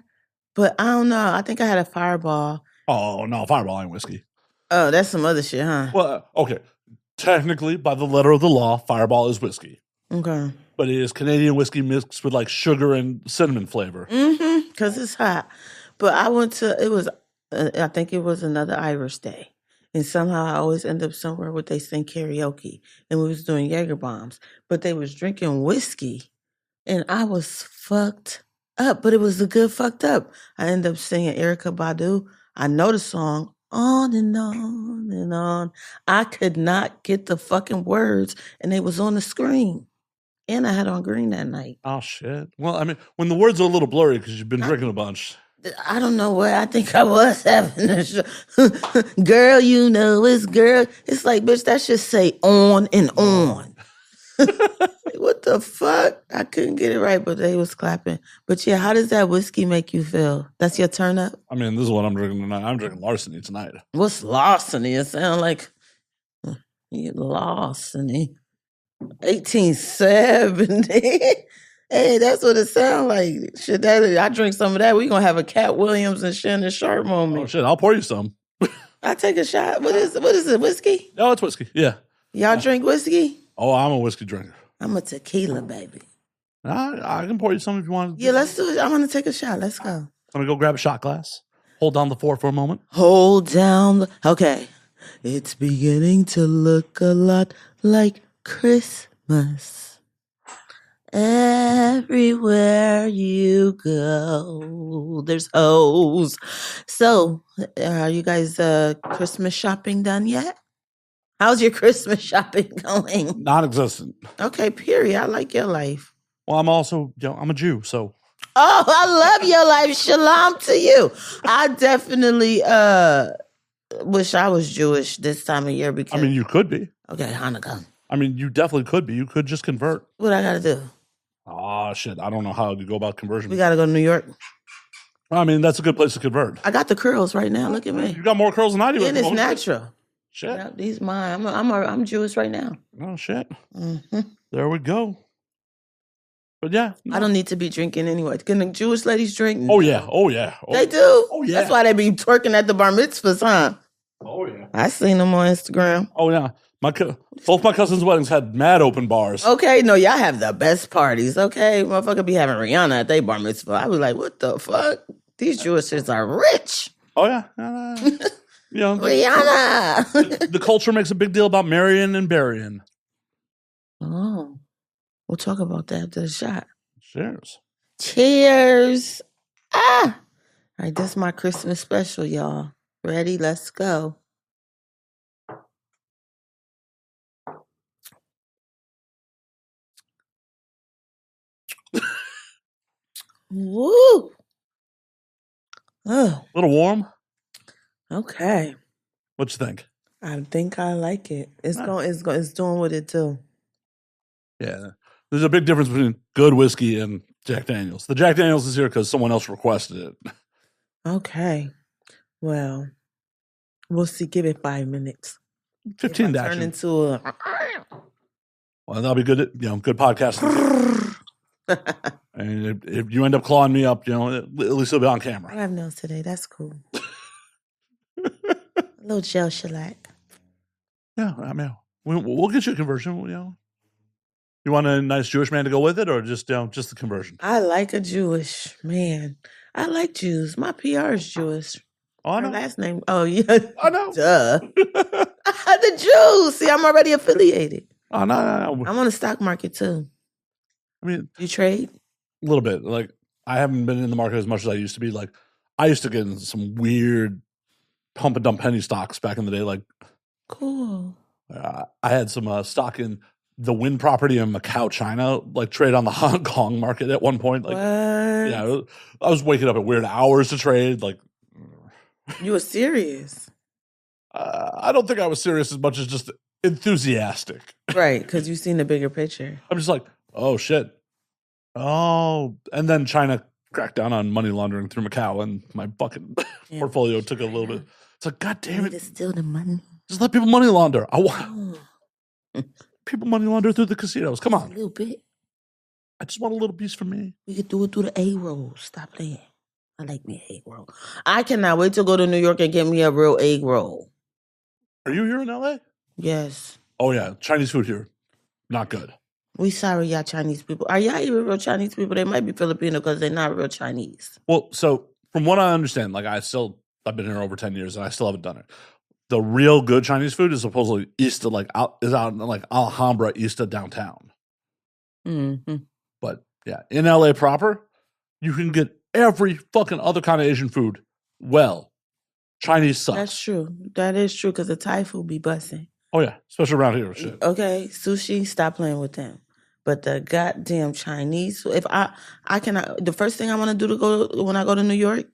but I don't know. I think I had a Fireball. Oh, no, Fireball ain't whiskey. Oh, that's some other shit, huh? Well, okay. Technically, by the letter of the law, Fireball is whiskey. Okay. But it is Canadian whiskey mixed with, like, sugar and cinnamon flavor. Mm-hmm, because it's hot. But I think it was another Irish day. And somehow I always end up somewhere where they sing karaoke. And we was doing Jaeger bombs. But they was drinking whiskey. And I was fucked up. But it was a good fucked up. I ended up singing Erykah Badu. I know the song on and on and on. I could not get the fucking words. And they was on the screen. And I had on green that night. Oh, shit. Well, I mean, when the words are a little blurry because you've been drinking a bunch... I don't know what I think I was having a show. Girl, you know it's girl. It's like, bitch, that should say on and on. What the fuck? I couldn't get it right, but they was clapping. But yeah, how does that whiskey make you feel? That's your turn up? I mean, this is what I'm drinking tonight. I'm drinking Larceny tonight. What's Larceny? It sounds like Larceny. 1870. Hey, that's what it sounds like. Shit, I drink some of that. We gonna have a Cat Williams and Shannon Sharp moment. Oh shit, I'll pour you some. I take a shot. What is it? Whiskey? No, it's whiskey. Yeah. Y'all drink whiskey? Oh, I'm a whiskey drinker. I'm a tequila baby. I can pour you some if you want. Yeah, let's do it. I want to take a shot. Let's go. Let me go grab a shot glass. Hold down the 4 for a moment. Hold down. Okay. It's beginning to look a lot like Christmas. Everywhere you go, there's O's. So, are you guys Christmas shopping done yet? How's your Christmas shopping going? Non-existent. Okay, period. I like your life. Well, I'm also, I'm a Jew, so. Oh, I love your life. Shalom to you. I definitely wish I was Jewish this time of year because. I mean, you could be. Okay, Hanukkah. I mean, you definitely could be. You could just convert. What I gotta do? Oh, shit. I don't know how to go about conversion. We gotta go to New York. I mean, that's a good place to convert. I got the curls right now. Look at me. You got more curls than I do. And it's natural. Shit. Yep, these mine. I'm Jewish right now. Oh, shit. Mm-hmm. There we go. But yeah. No. I don't need to be drinking anyway. Can the Jewish ladies drink? Oh, yeah. Oh, yeah. Oh, they do? Oh, yeah. That's why they be twerking at the bar mitzvahs, huh? Oh, yeah. I seen them on Instagram. Oh, yeah. Both my cousins' weddings had mad open bars. Okay, no, y'all have the best parties. Okay, motherfucker be having Rihanna at their bar mitzvah. I be like, what the fuck? These Jewish kids are rich. Oh yeah, Rihanna. The culture makes a big deal about marrying and burying. Oh, we'll talk about that after the shot. Cheers. Cheers. All right, this is my Christmas special, y'all. Ready? Let's go. Woo! Oh, A little warm. okay. What you think? I think I like it. It's doing what it do. Yeah, there's a big difference between good whiskey and Jack Daniels. The Jack Daniels is here because someone else requested it. Okay. Well, we'll see. Give it 5 minutes. 15 to turn action. into a. Well, that'll be good. Good podcasting. And if you end up clawing me up, at least it'll be on I camera. have nails today. That's cool. A little gel shellac. Yeah, I mean, we'll get you a conversion. You want a nice Jewish man to go with it, or just the conversion? I like a Jewish man. I like Jews. My PR is Jewish. Oh, I Her know. last name. Oh yeah. I know. Duh. The Jews. See, I'm already affiliated. Oh no. I'm on the stock market too. I mean, You trade? a little bit. Like, I haven't been in the market as much as I used to be. Like, I used to get in some weird pump and dump penny stocks back in the day. Like, Cool. I had some stock in the wind property in Macau, China, like trade on the Hong Kong market at one point. Like, What? yeah, I was waking up at weird hours to trade. Like, You were serious. I don't think I was serious as much as just enthusiastic. Right, because you've seen the bigger picture. I'm just like, oh shit. Oh, and then China cracked down on money laundering through Macau, and my fucking portfolio took a little bit. It's like, God damn it. To steal the money. Just let people money launder. I want Oh, people money launder through the casinos. Come a on. little bit. I just want a little piece for me. We could do it through the egg roll. Stop playing. I like me an egg roll. I cannot wait to go to New York and get me a real egg roll. Are you here in LA? Yes. Oh, yeah. Chinese food here. Not good. We sorry, y'all Chinese people. Are y'all even real Chinese people? They might be Filipino because they're not real Chinese. Well, so from what I understand, like I've been here over 10 years and I still haven't done it. The real good Chinese food is supposedly east of out in like Alhambra, east of downtown. Mm-hmm. But yeah, in LA proper, you can get every fucking other kind of Asian food. Well, Chinese sucks. That's true. That is true because the Thai food be busting. Oh yeah, especially around here. Shit. Okay, sushi, stop playing with them. But the goddamn Chinese, if I cannot, the first thing I want to do when I go to New York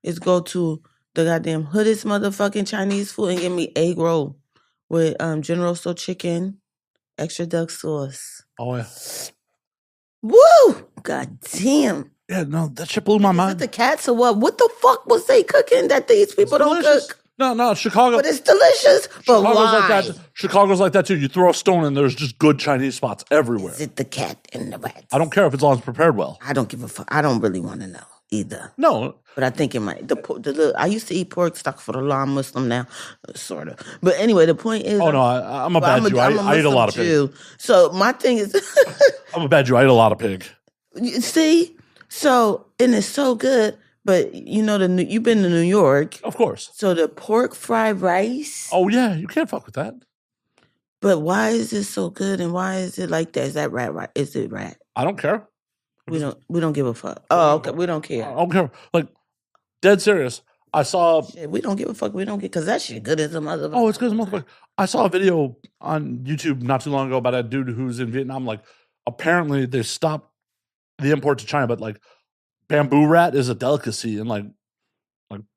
is go to the goddamn hoodest motherfucking Chinese food and get me egg roll with General Tso chicken, extra duck sauce. Oh yeah. Woo! God damn. Yeah, no, that shit blew my Is it mind. the cats or what? What the fuck was they cooking that these people don't Delicious. cook? No, Chicago. But it's delicious. But Chicago's why? like that. Chicago's like that too. You throw a stone and there's just good Chinese spots everywhere. Is it the cat and the rats? I don't care if it's all prepared well. I don't give a fuck. I don't really want to know either. No, But I think it might. The little, I used to eat pork stock for the law. I'm Muslim now, sort of. But anyway, the point is. oh no, I'm a bad Jew. I eat a Muslim lot of pig. Jew. So my thing is. I'm a bad Jew. I eat a lot of pig. You see? So, and it's so good. But you know you've been to New York, Of course. so the pork fried rice. Oh yeah, you can't fuck with that. But why is it so good, and why is it like that? Is that rat? Right? Is it rat? I don't care. We don't give a fuck. Oh, okay. We don't care. I don't care. Like, dead serious. I saw. Shit, we don't give a fuck. We don't get because that shit good as a motherfucker. Oh, it's good as a motherfucker. I saw a video on YouTube not too long ago about a dude who's in Vietnam. Like, apparently they stopped the import to China, but like, bamboo rat is a delicacy, and like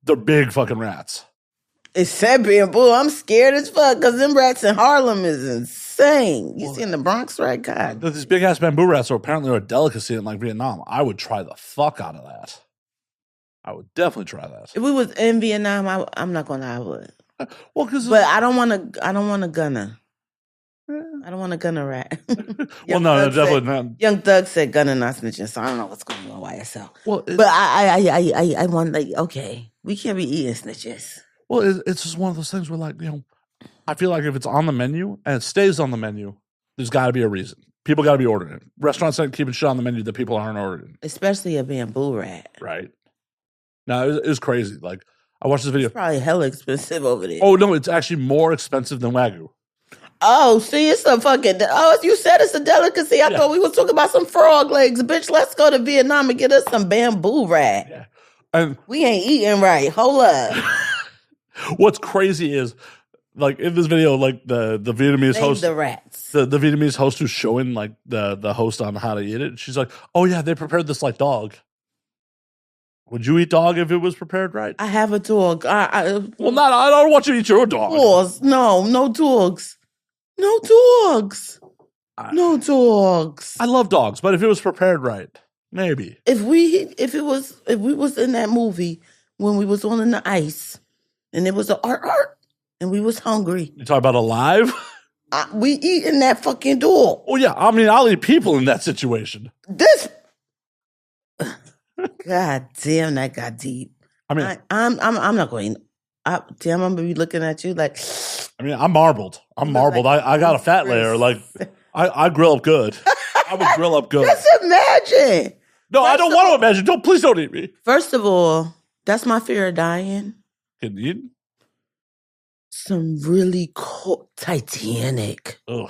they're big fucking rats. It's said bamboo. I'm scared as fuck because them rats in Harlem is insane. You see in the Bronx, right? God. These big ass bamboo rats are apparently a delicacy in like Vietnam. I would try the fuck out of that. I would definitely try that. If we was in Vietnam, I'm not gonna lie, I would. Well, because But I don't want a gunner. I don't want a gunner rat. well, no, definitely not. Young Thug said gunner not snitching, so I don't know what's going on by YSL. Well, but I want like okay, we can't be eating snitches. Well, it's just one of those things where like I feel like if it's on the menu and it stays on the menu, there's got to be a reason. People got to be ordering it. Restaurants aren't keeping shit on the menu that people aren't ordering. Especially a bamboo rat. Right. No, it was crazy. Like I watched this video. It's probably hella expensive over there. Oh no, it's actually more expensive than Wagyu. Oh, see, it's a fucking. Oh, you said it's a delicacy. I thought we was talking about some frog legs, bitch. Let's go to Vietnam and get us some bamboo rat. Yeah. And we ain't eating right. Hold up. What's crazy is, like in this video, like the Vietnamese host, the rats, the Vietnamese host who's showing like the host on how to eat it. She's like, "Oh yeah, they prepared this like dog." Would you eat dog if it was prepared right? I have a dog. I don't want you to eat your dog. Pause. No dogs. No dogs. No dogs. I love dogs, but if it was prepared right, maybe. If we was in that movie when we was on the ice and it was a art and we was hungry. You talking about alive? We eating that fucking dog. Oh yeah, I mean I'll eat people in that situation. This God damn, that got deep. I mean, I'm not going. Damn, I'm gonna be looking at you like. I mean, I'm marbled. I'm marbled. Like, I got a fat layer. Like, I grill up good. I would grill up good. Just imagine. No, I don't want to imagine. Please don't eat me. First of all, that's my fear of dying. Can you eat? Some really cold Titanic. Ugh.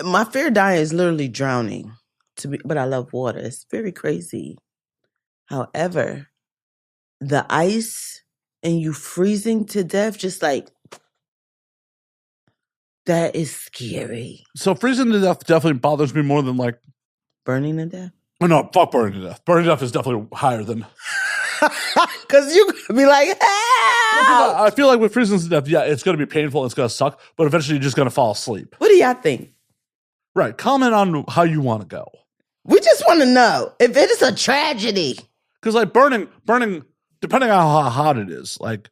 My fear of dying is literally drowning. But I love water. It's very crazy. However, the ice and you freezing to death, just like, that is scary. So freezing to death definitely bothers me more than like burning to death. Oh no, fuck burning to death. Burning to death is definitely higher than. Because you could be like, I feel like with freezing to death, yeah, it's going to be painful. It's going to suck, but eventually you're just going to fall asleep. What do y'all think? Right. Comment on how you want to go. We just want to know if it is a tragedy. Because like burning, depending on how hot it is, like.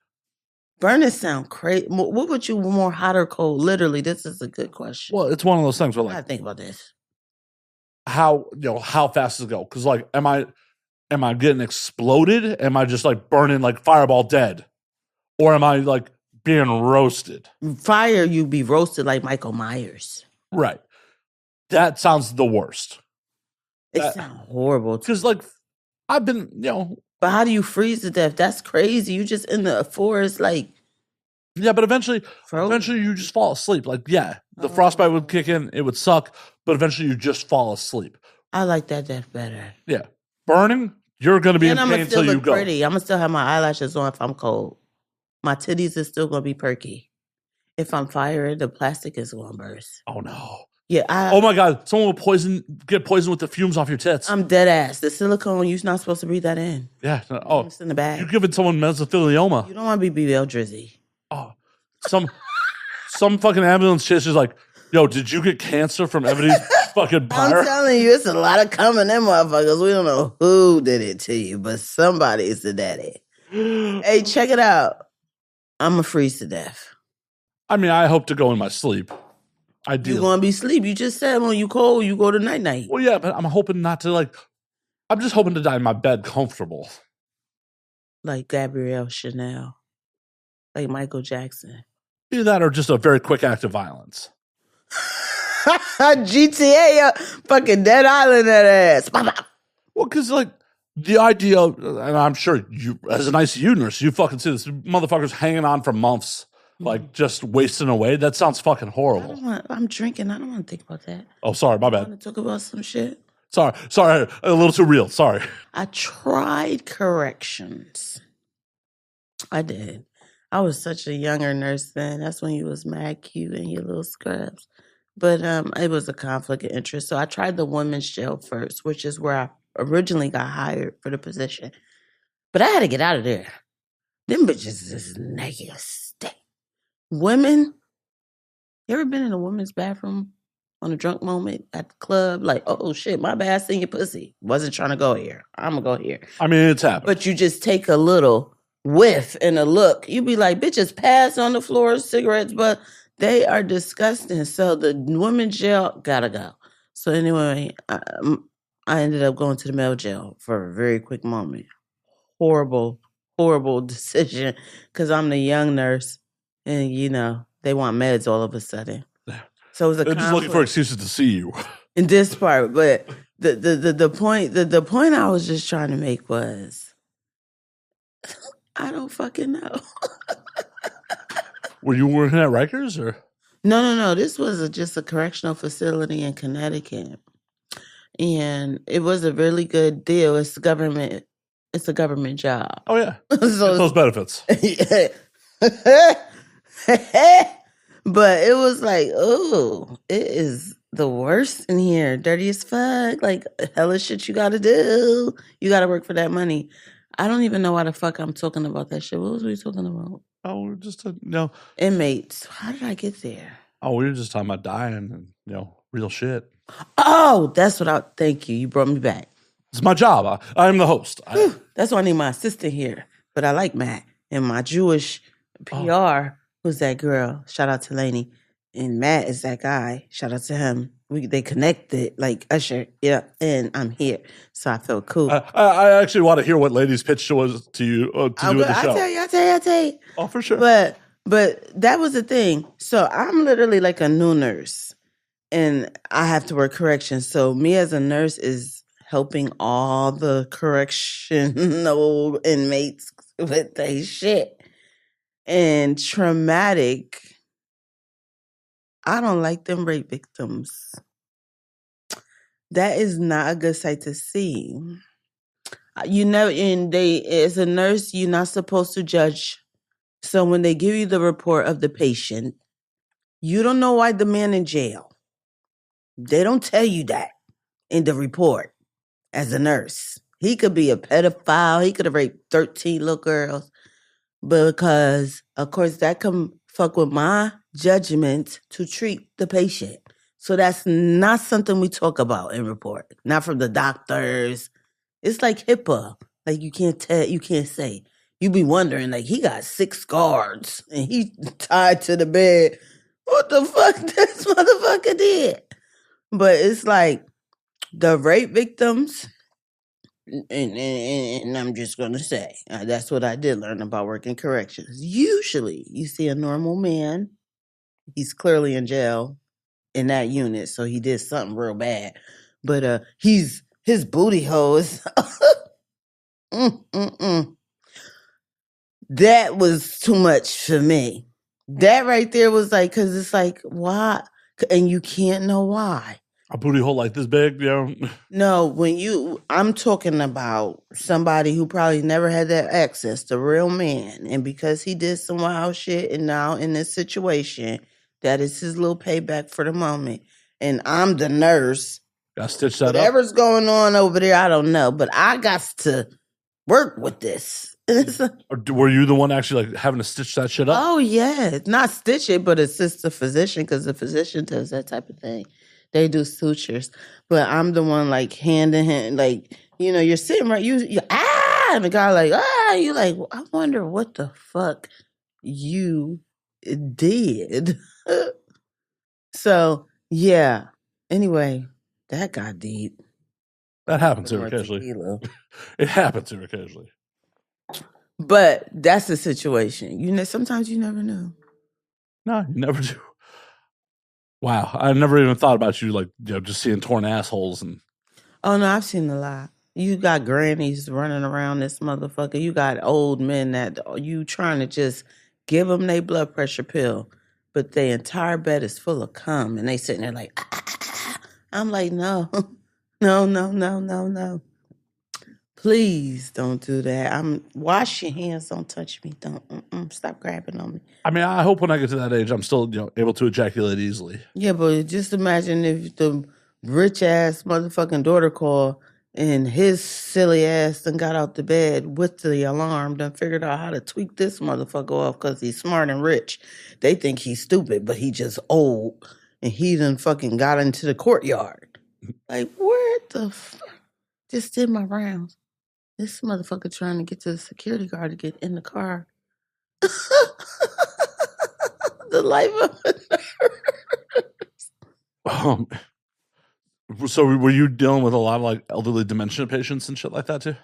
Burning sound crazy. What would you more hot or cold? Literally, this is a good question. Well, it's one of those things where like. I think about this. How fast does it go? Because like, am I getting exploded? Am I just like burning like Fireball dead? Or am I like being roasted? Fire, you be roasted like Michael Myers. Right. That sounds the worst. It sounds horrible. Because like, I've been, But how do you freeze to death? That's crazy. You just in the forest, like. Yeah, but eventually you just fall asleep. Like, yeah, the frostbite would kick in. It would suck, but eventually you just fall asleep. I like that death better. Yeah. Burning, you're going to be in pain until you go. Pretty. I'm going to still have my eyelashes on if I'm cold. My titties is still going to be perky. If I'm fired, the plastic is going to burst. Oh, no. Yeah. Oh, my God. Someone will get poisoned with the fumes off your tits. I'm dead ass. The silicone, you're not supposed to breathe that in. Yeah. Oh. It's in the bag. You're giving someone mesothelioma. You don't want to be BBL Drizzy. Oh. Some fucking ambulance chase is like, yo, did you get cancer from Ebony's fucking pyre? I'm telling you, it's a lot of coming in, motherfuckers. We don't know who did it to you, but somebody's the daddy. Hey, check it out. I'm a freeze to death. I mean, I hope to go in my sleep. Ideally. You're going to be asleep. You just said when you cold, you go to night-night. Well, yeah, but I'm hoping not to, like, I'm just hoping to die in my bed comfortable. Like Gabrielle Chanel. Like Michael Jackson. Either that or just a very quick act of violence. GTA, fucking Dead Island that ass. Well, because, like, The idea, and I'm sure you, as an ICU nurse, you fucking see this motherfuckers hanging on for months, like just wasting away. That sounds fucking horrible. I'm drinking. I don't want to think about that. Oh, sorry, my I bad. want to talk about some shit. Sorry, a little too real. Sorry. I tried corrections. I did. I was such a younger nurse then. That's when you was mad cute and your little scrubs. But it was a conflict of interest. So I tried the women's jail first, which is where I originally got hired for the position. But I had to get out of there. Them bitches is naked. Stink. Women, you ever been in a women's bathroom on a drunk moment at the club? Like, oh shit, my bad, I seen your pussy. Wasn't trying to go here. I'm gonna go here. I mean, it's happened. But you just take a little whiff and a look. You be like, bitches pass on the floor, cigarettes, but they are disgusting. So the women's jail gotta go. So anyway, I ended up going to the male jail for a very quick moment. Horrible decision because I'm the young nurse and, you know, they want meds all of a sudden. So it was a They're just looking for excuses to see you. in this part, but the point I was just trying to make was I don't fucking know. Were you working at Rikers or? No. This was just a correctional facility in Connecticut, and it was a really good deal. It's government. It's a government job. Oh yeah, So those benefits. But it was like, oh, it is the worst in here. Dirty as fuck. Like, hella shit you gotta do. You gotta work for that money. I don't even know why the fuck I'm talking about that shit. What was we talking about? Oh, we're just no Inmates. How did I get there? Oh, we were just talking about dying and real shit. Oh, that's what thank you. You brought me back. It's my job. I'm the host. That's why I need my assistant here. But I like Matt and my Jewish PR. Who's that girl? Shout out to Lainey. And Matt is that guy. Shout out to him. They connected like Usher. Yeah, and I'm here. So I feel cool. I actually want to hear what Lady's pitch was to you to do with the show. I'll tell you. Oh, for sure. But that was the thing. So I'm literally like a new nurse. And I have to work corrections. So me as a nurse is helping all the correctional inmates with their shit. And traumatic, I don't like them rape victims. That is not a good sight to see. As a nurse, you're not supposed to judge. So when they give you the report of the patient, you don't know why the man in jail. They don't tell you that in the report as a nurse. He could be a pedophile. He could have raped 13 little girls. Because, of course, that can fuck with my judgment to treat the patient. So that's not something we talk about in report. Not from the doctors. It's like HIPAA. Like you can't say. You be wondering, like, he got 6 guards and he tied to the bed. What the fuck this motherfucker did? But it's like the rape victims, and I'm just going to say, that's what I did learn about working corrections. Usually you see a normal man, he's clearly in jail in that unit, so he did something real bad. But his booty hole is... That was too much for me. That right there was like, because it's like, why? And you can't know why. A booty hole like this big, No, I'm talking about somebody who probably never had that access, the real man. And because he did some wild shit and now in this situation, that is his little payback for the moment. And I'm the nurse. Got to stitch that Whatever's going on over there, I don't know. But I got to work with this. Were you the one actually like having to stitch that shit up? Oh, yeah. Not stitch it, but assist the physician because the physician does that type of thing. They do sutures. But I'm the one like hand in hand, like, you're sitting right, you and the guy like, you like, I wonder what the fuck you did. So, yeah. Anyway, that got deep. That happens here occasionally. It happens here occasionally. But that's the situation. Sometimes you never know. No, you never do. Wow, I never even thought about you like just seeing torn assholes and. Oh no, I've seen a lot. You got grannies running around this motherfucker. You got old men that you trying to just give them their blood pressure pill, but their entire bed is full of cum, and they sitting there like, ah, ah, ah. I'm like, no, no, no, no, no, no. Please don't do that. Wash your hands. Don't touch me. Don't stop grabbing on me. I mean, I hope when I get to that age, I'm still able to ejaculate easily. Yeah, but just imagine if the rich ass motherfucking daughter called and his silly ass done got out the bed with the alarm, done figured out how to tweak this motherfucker off because he's smart and rich. They think he's stupid, but he just old, and he done fucking got into the courtyard. Like, where the fuck? Just did my rounds. This motherfucker trying to get to the security guard to get in the car. The life of a nurse. So were you dealing with a lot of like elderly dementia patients and shit like that too?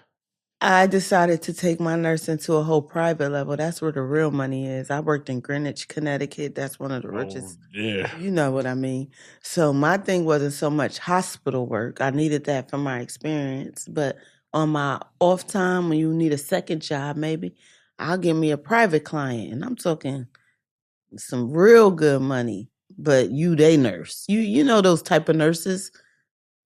I decided to take my nursing to a whole private level. That's where the real money is. I worked in Greenwich, Connecticut. That's one of the richest. Yeah. You know what I mean. So my thing wasn't so much hospital work. I needed that for my experience. But on my off time, when you need a second job, maybe, I'll give me a private client. And I'm talking some real good money. But they nurse. You know those type of nurses.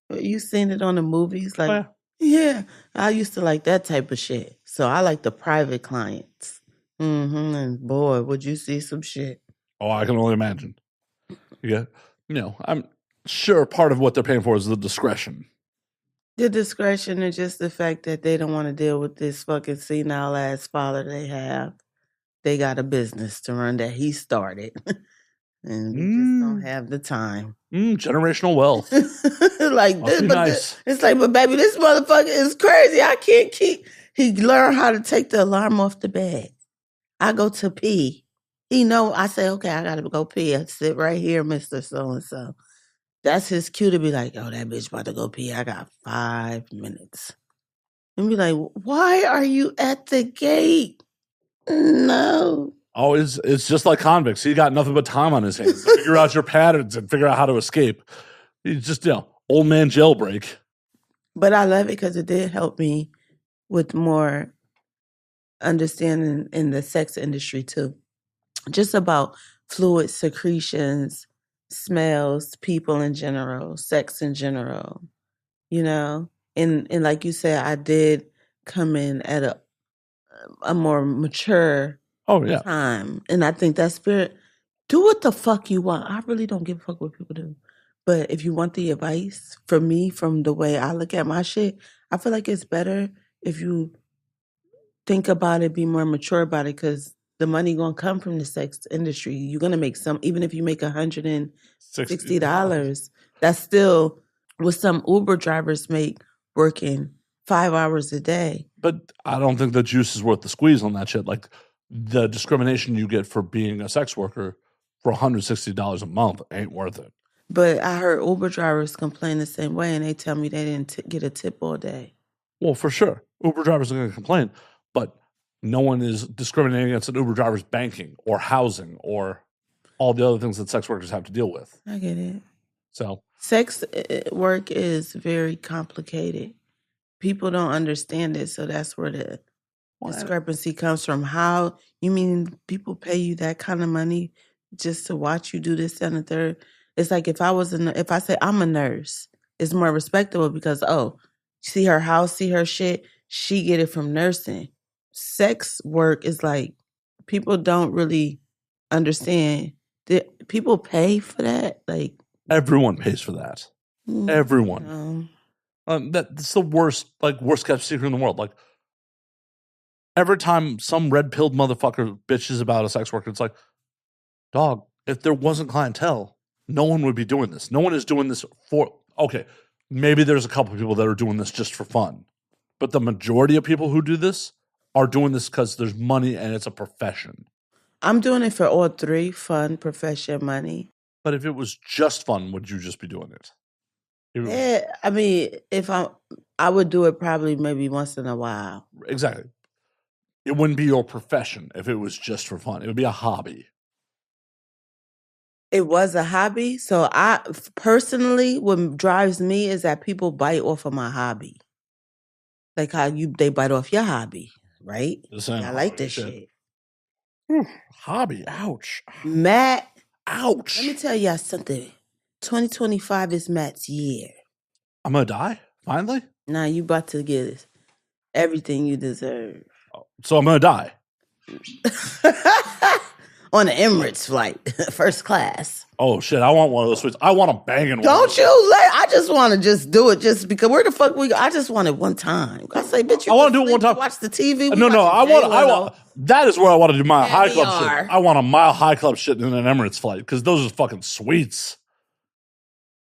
You seen it on the movies, like. Oh, yeah. Yeah, I used to like that type of shit. So I like the private clients. And boy, would you see some shit. Oh, I can only imagine. Yeah. I'm sure part of what they're paying for is the discretion. The discretion and just the fact that they don't want to deal with this fucking senile ass father they have. They got a business to run that he started. And we just don't have the time. Generational wealth. Like this, but nice. It's like, but baby, this motherfucker is crazy. I can't keep. He learned how to take the alarm off the bed. I go to pee. I say, okay, I gotta go pee. I sit right here, Mr. So-and-so. That's his cue to be like, oh, that bitch about to go pee. I got 5 minutes. And be like, why are you at the gate? No. Oh, it's just like convicts. He got nothing but time on his hands to figure out your patterns and figure out how to escape. He's just, old man jailbreak. But I love it because it did help me with more understanding in the sex industry too. Just about fluid secretions, smells, people in general, sex in general, And like you said, I did come in at a more mature time. And I think that spirit, do what the fuck you want. I really don't give a fuck what people do. But if you want the advice from me, from the way I look at my shit, I feel like it's better if you think about it, be more mature about it, because the money gonna come from the sex industry. You're gonna make some, even if you make $160, that's still what some Uber drivers make working 5 hours a day. But I don't think the juice is worth the squeeze on that shit. Like the discrimination you get for being a sex worker for $160 a month ain't worth it. But I heard Uber drivers complain the same way, and they tell me they didn't get a tip all day. Well, for sure. Uber drivers are going to complain, but no one is discriminating against an Uber driver's banking or housing or all the other things that sex workers have to deal with. I get it. So sex work is very complicated. People don't understand it, so that's where the discrepancy comes from. How you mean people pay you that kind of money just to watch you do this and the third? It's like if I say I'm a nurse, it's more respectable because see her house, see her shit, she get it from nursing. Sex work is like people don't really understand. People pay for that. Like everyone pays for that. Everyone. That's the worst kept secret in the world. Like every time some red-pilled motherfucker bitches about a sex worker, it's like, dog, if there wasn't clientele, no one would be doing this. No one is doing this okay, maybe there's a couple of people that are doing this just for fun. But the majority of people who do this are doing this because there's money and it's a profession. I'm doing it for all three: fun, profession, money. But if it was just fun, would you just be doing it? I mean, if I would do it probably maybe once in a while. Exactly. It wouldn't be your profession if it was just for fun. It would be a hobby. It was a hobby. So I personally, what drives me is that people bite off of my hobby. Like how they bite off your hobby, right? This ain't I a like hobby, this shit. Hobby, ouch. Matt, Ouch. let me tell y'all something. 2025 is Matt's year. I'm gonna die, finally? Now you about to get everything you deserve. So I'm gonna die. On an Emirates flight, first class. Oh shit, I want one of those sweets. I want a banging one. Don't you let? I just want to just do it just because where the fuck we go? I just want it one time. I say, bitch, you I want to do it sleep one time. to watch the TV. We No, I want. That is where I want to do my high club Caviar. shit. I want a mile high club shit in an Emirates flight because those are fucking sweets.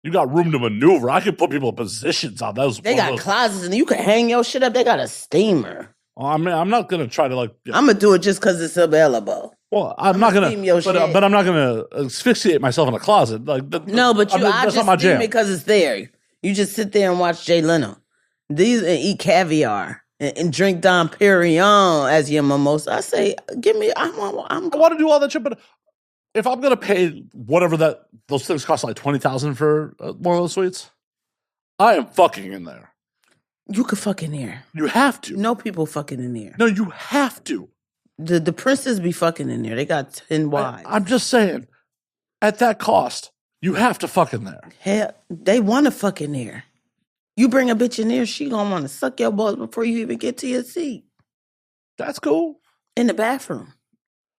You got room to maneuver. I can put people in positions on those. They got closets and you can hang your shit up. They got a steamer. I mean, I'm not gonna try to like. I'm gonna do it just because it's available. Well, I'm not gonna. steam your But shit. I'm not gonna asphyxiate myself in a closet. Like No, but I that's just not my steam jam. it because it's there. You just sit there and watch Jay Leno. These and eat caviar and drink Dom Perignon as your mimosa. I say, give me. I want to do all that shit, but if I'm gonna pay whatever those things cost, like $20,000 for one of those sweets, I am fucking in there. You could fuck in there. You have to. No people fucking in there. No, you have to. The princes be fucking in there. They got 10 wives. I'm just saying, at that cost, you have to fuck in there. Hell, they want to fuck in there. You bring a bitch in there, she gonna want to suck your balls before you even get to your seat. That's cool. In the bathroom.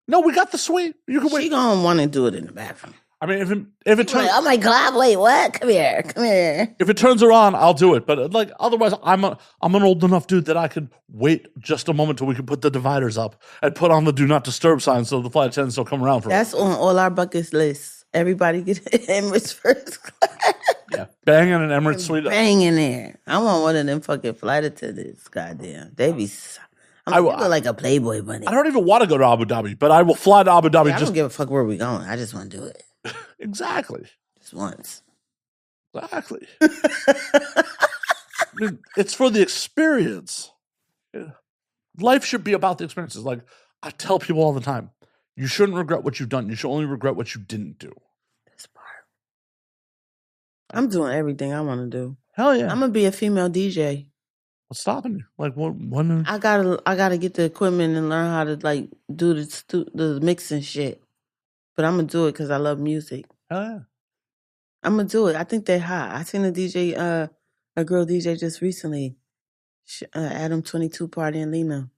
No, we got the suite. You can wait. She gonna want to do it in the bathroom. I mean, if it turns, Like, oh my God, wait, what? Come here. if it turns her on, I'll do it. But like, otherwise, I'm an old enough dude that I could wait just a moment till we can put the dividers up and put on the do not disturb sign so the flight attendants will come around for That's on all our bucket lists. Everybody get Emirates first class. Yeah, banging an Emirates suite. Bang in there. I want one of them fucking flight attendants. Goddamn, they be. I look like a Playboy bunny. I don't even want to go to Abu Dhabi, but I will fly to Abu Dhabi. I don't give a fuck where we going. I just want to do it. Exactly. Just once. Exactly. I mean, it's for the experience. Life should be about the experiences. Like I tell people all the time, you shouldn't regret what you've done. You should only regret what you didn't do. This part. I'm doing everything I want to do. Hell yeah. I'm gonna be a female DJ. What's stopping you? Like what? I gotta get the equipment and learn how to like do the mixing shit. But I'm gonna do it because I love music. Hell yeah. I'm gonna do it. I think they're hot. I seen a DJ, a girl DJ just recently, Adam 22 party in Lena,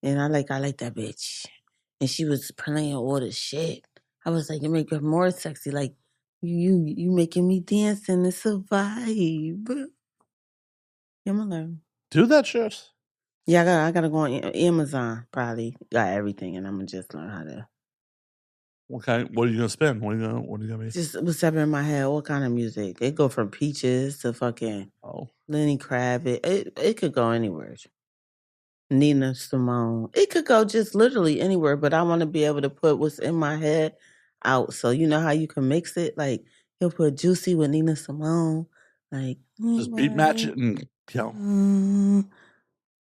and I like that bitch. And she was playing all the shit. I was like, you make her more sexy. Like you making me dance and it's a vibe. Yeah, I'm gonna learn. Do that shit. Yeah, I gotta go on Amazon. Probably got everything, and I'm gonna just learn how to. Okay, what are you gonna spin? What are you gonna be? Just whatever in my head. What kind of music? It go from Peaches to fucking Lenny Kravitz. It could go anywhere. Nina Simone. It could go just literally anywhere. But I want to be able to put what's in my head out. So you know how you can mix it. Like he'll put Juicy with Nina Simone. Like just beat match it and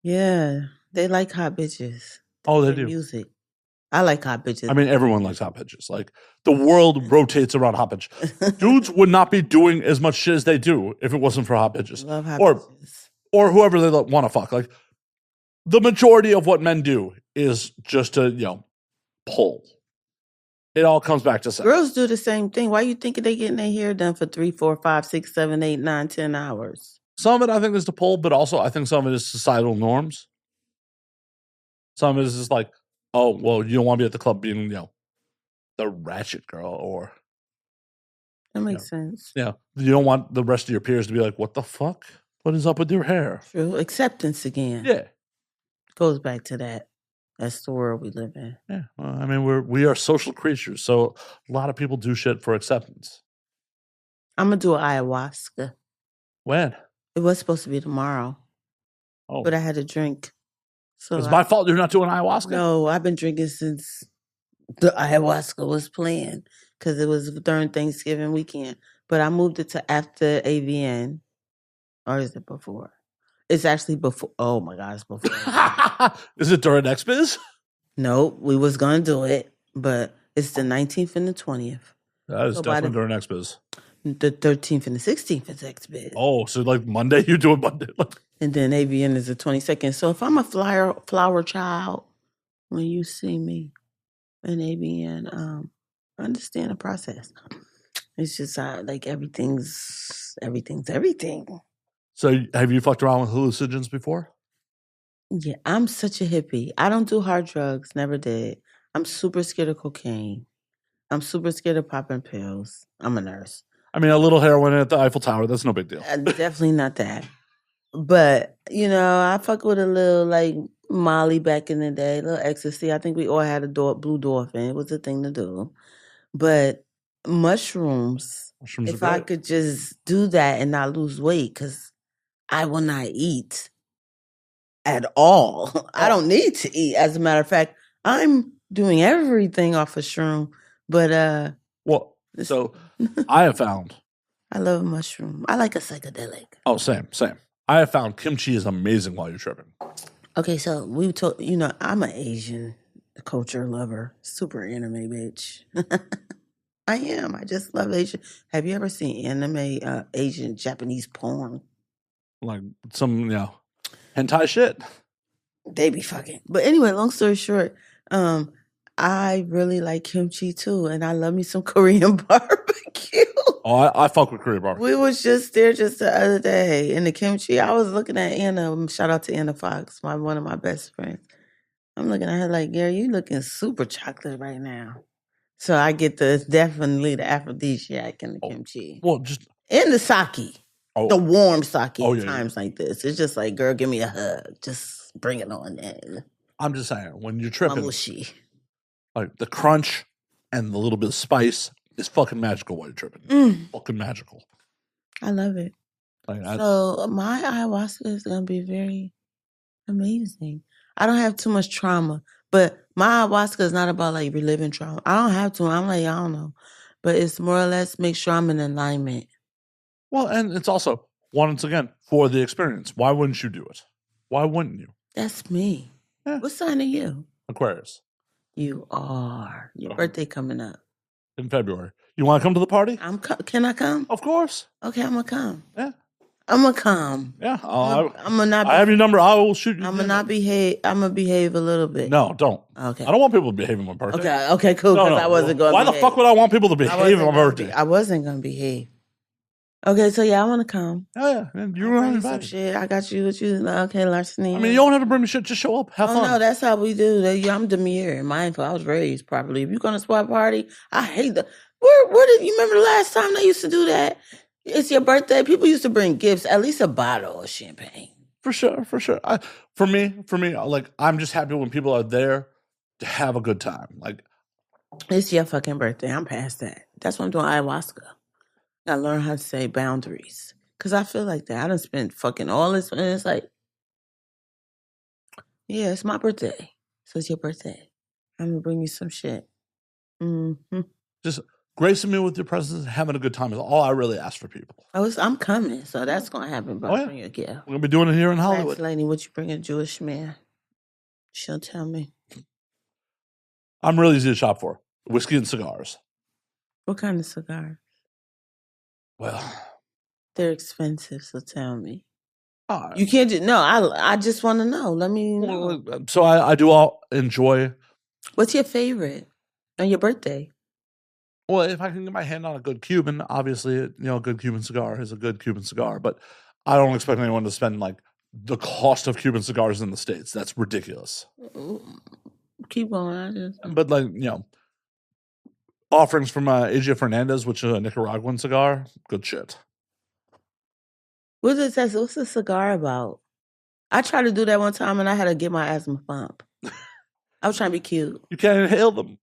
yeah, they like hot bitches. They do music. I like hot bitches. I mean, everyone likes hot bitches. Like, the world rotates around hot bitches. Dudes would not be doing as much shit as they do if it wasn't for hot bitches. Love hot bitches. Or whoever they want to fuck. Like, the majority of what men do is just to, pull. It all comes back to sex. Girls do the same thing. Why you think they getting their hair done for 3, 4, 5, 6, 7, 8, 9, 10 hours? Some of it, I think, is to pull, but also I think some of it is societal norms. Some of it is just like, oh, well, you don't want to be at the club being, the ratchet girl or. That makes sense. Yeah. You don't want the rest of your peers to be like, what the fuck? What is up with your hair? True. Acceptance again. Yeah. Goes back to that. That's the world we live in. Yeah. Well, I mean, we are social creatures. So a lot of people do shit for acceptance. I'm going to do an ayahuasca. When? It was supposed to be tomorrow. Oh. But I had to drink. So it's my fault you're not doing ayahuasca? No, I've been drinking since the ayahuasca was planned because it was during Thanksgiving weekend. But I moved it to after AVN. Or is it before? It's actually before. Oh, my God, it's before. Is it during XBiz? Nope, we was going to do it. But it's the 19th and the 20th. That is definitely during XBiz. The 13th and the 16th is XBiz. Oh, so like Monday, you're doing Monday? And then AVN is the 22nd. So if I'm a flower child, when you see me in AVN, understand the process. It's just like everything's everything. So have you fucked around with hallucinogens before? Yeah, I'm such a hippie. I don't do hard drugs, never did. I'm super scared of cocaine. I'm super scared of popping pills. I'm a nurse. I mean, a little heroin at the Eiffel Tower, that's no big deal. Definitely not that. But, I fuck with a little like Molly back in the day, a little ecstasy. I think we all had a blue dolphin. It was a thing to do. But mushrooms, Mushrooms are if I great. could just do that and not lose weight, because I will not eat at all. I don't need to eat. As a matter of fact, I'm doing everything off of shroom. But Well, so I have found. I love a mushroom. I like a psychedelic. Oh, same. I have found kimchi is amazing while you're tripping. Okay, so we told I'm an Asian culture lover, super anime bitch. I am. I just love Asian. Have you ever seen anime, Asian Japanese porn? Like some, hentai shit. They be fucking. But anyway, long story short, I really like kimchi too, and I love me some Korean barbecue. Oh, I fuck with Korean barbecue. We was just there just the other day in the kimchi. I was looking at Anna. Shout out to Anna Fox, one of my best friends. I'm looking at her like, Gary, you looking super chocolate right now. So I get definitely the aphrodisiac and the kimchi. Well, just and the sake. Oh. The warm sake Oh, at times like this. It's just like, girl, give me a hug. Just bring it on in. I'm just saying, when you're tripping, Mamushi. like the crunch and the little bit of spice is fucking magical while you're tripping. Fucking magical. I love it. So my ayahuasca is going to be very amazing. I don't have too much trauma, but my ayahuasca is not about like reliving trauma. I don't have to. I'm like, I don't know. But it's more or less make sure I'm in alignment. Well, and it's also, once again, for the experience. Why wouldn't you do it? Why wouldn't you? That's me. Yeah. What sign are you? Aquarius. You are. Your birthday coming up. In February. You want to come to the party? Can I come? Of course. Okay, I'm going to come. Yeah. I'm going to come. Yeah. I'm gonna not I have your number. I will shoot you. I'm going to not behave. I'm going to behave a little bit. No, don't. Okay. I don't want people to behave on my birthday. Okay, cool. Because I wasn't going to Why the fuck would I want people to behave on my birthday? I wasn't going to behave. Okay, so yeah, I want to come. Yeah, you run some shit. I got you with you. Okay, Larceny. I mean, you don't have to bring me shit. Just show up. Have fun. No, that's how we do. I'm demure and mindful. I was raised properly. If you're going to swap party, I hate that. Where did you remember the last time they used to do that? It's your birthday. People used to bring gifts, at least a bottle of champagne. For sure. For me, like, I'm just happy when people are there to have a good time. Like, it's your fucking birthday. I'm past that. That's why I'm doing ayahuasca. I learn how to say boundaries. Because I feel like that. I done spent fucking all this. And it's like, yeah, it's my birthday. So it's your birthday. I'm going to bring you some shit. Mm-hmm. Just gracing me with your presence and having a good time is all I really ask for people. I'm coming. So that's going to happen. Oh, yeah. Bring your gift. We're going to be doing it here in Hollywood. Lady, what you bring a Jewish man? She'll tell me. I'm really easy to shop for. Whiskey and cigars. What kind of cigars? Well, they're expensive, so tell me. Right. You can't no, I just want to know. Let me know. So I do all enjoy. What's your favorite on your birthday? Well, if I can get my hand on a good Cuban, obviously, a good Cuban cigar is a good Cuban cigar, but I don't expect anyone to spend like the cost of Cuban cigars in the States. That's ridiculous. Keep going. But like, offerings from Asia Fernandez, which is a Nicaraguan cigar, good shit. What's the cigar about? I tried to do that one time and I had to get my asthma pump. I was trying to be cute. You can't inhale them.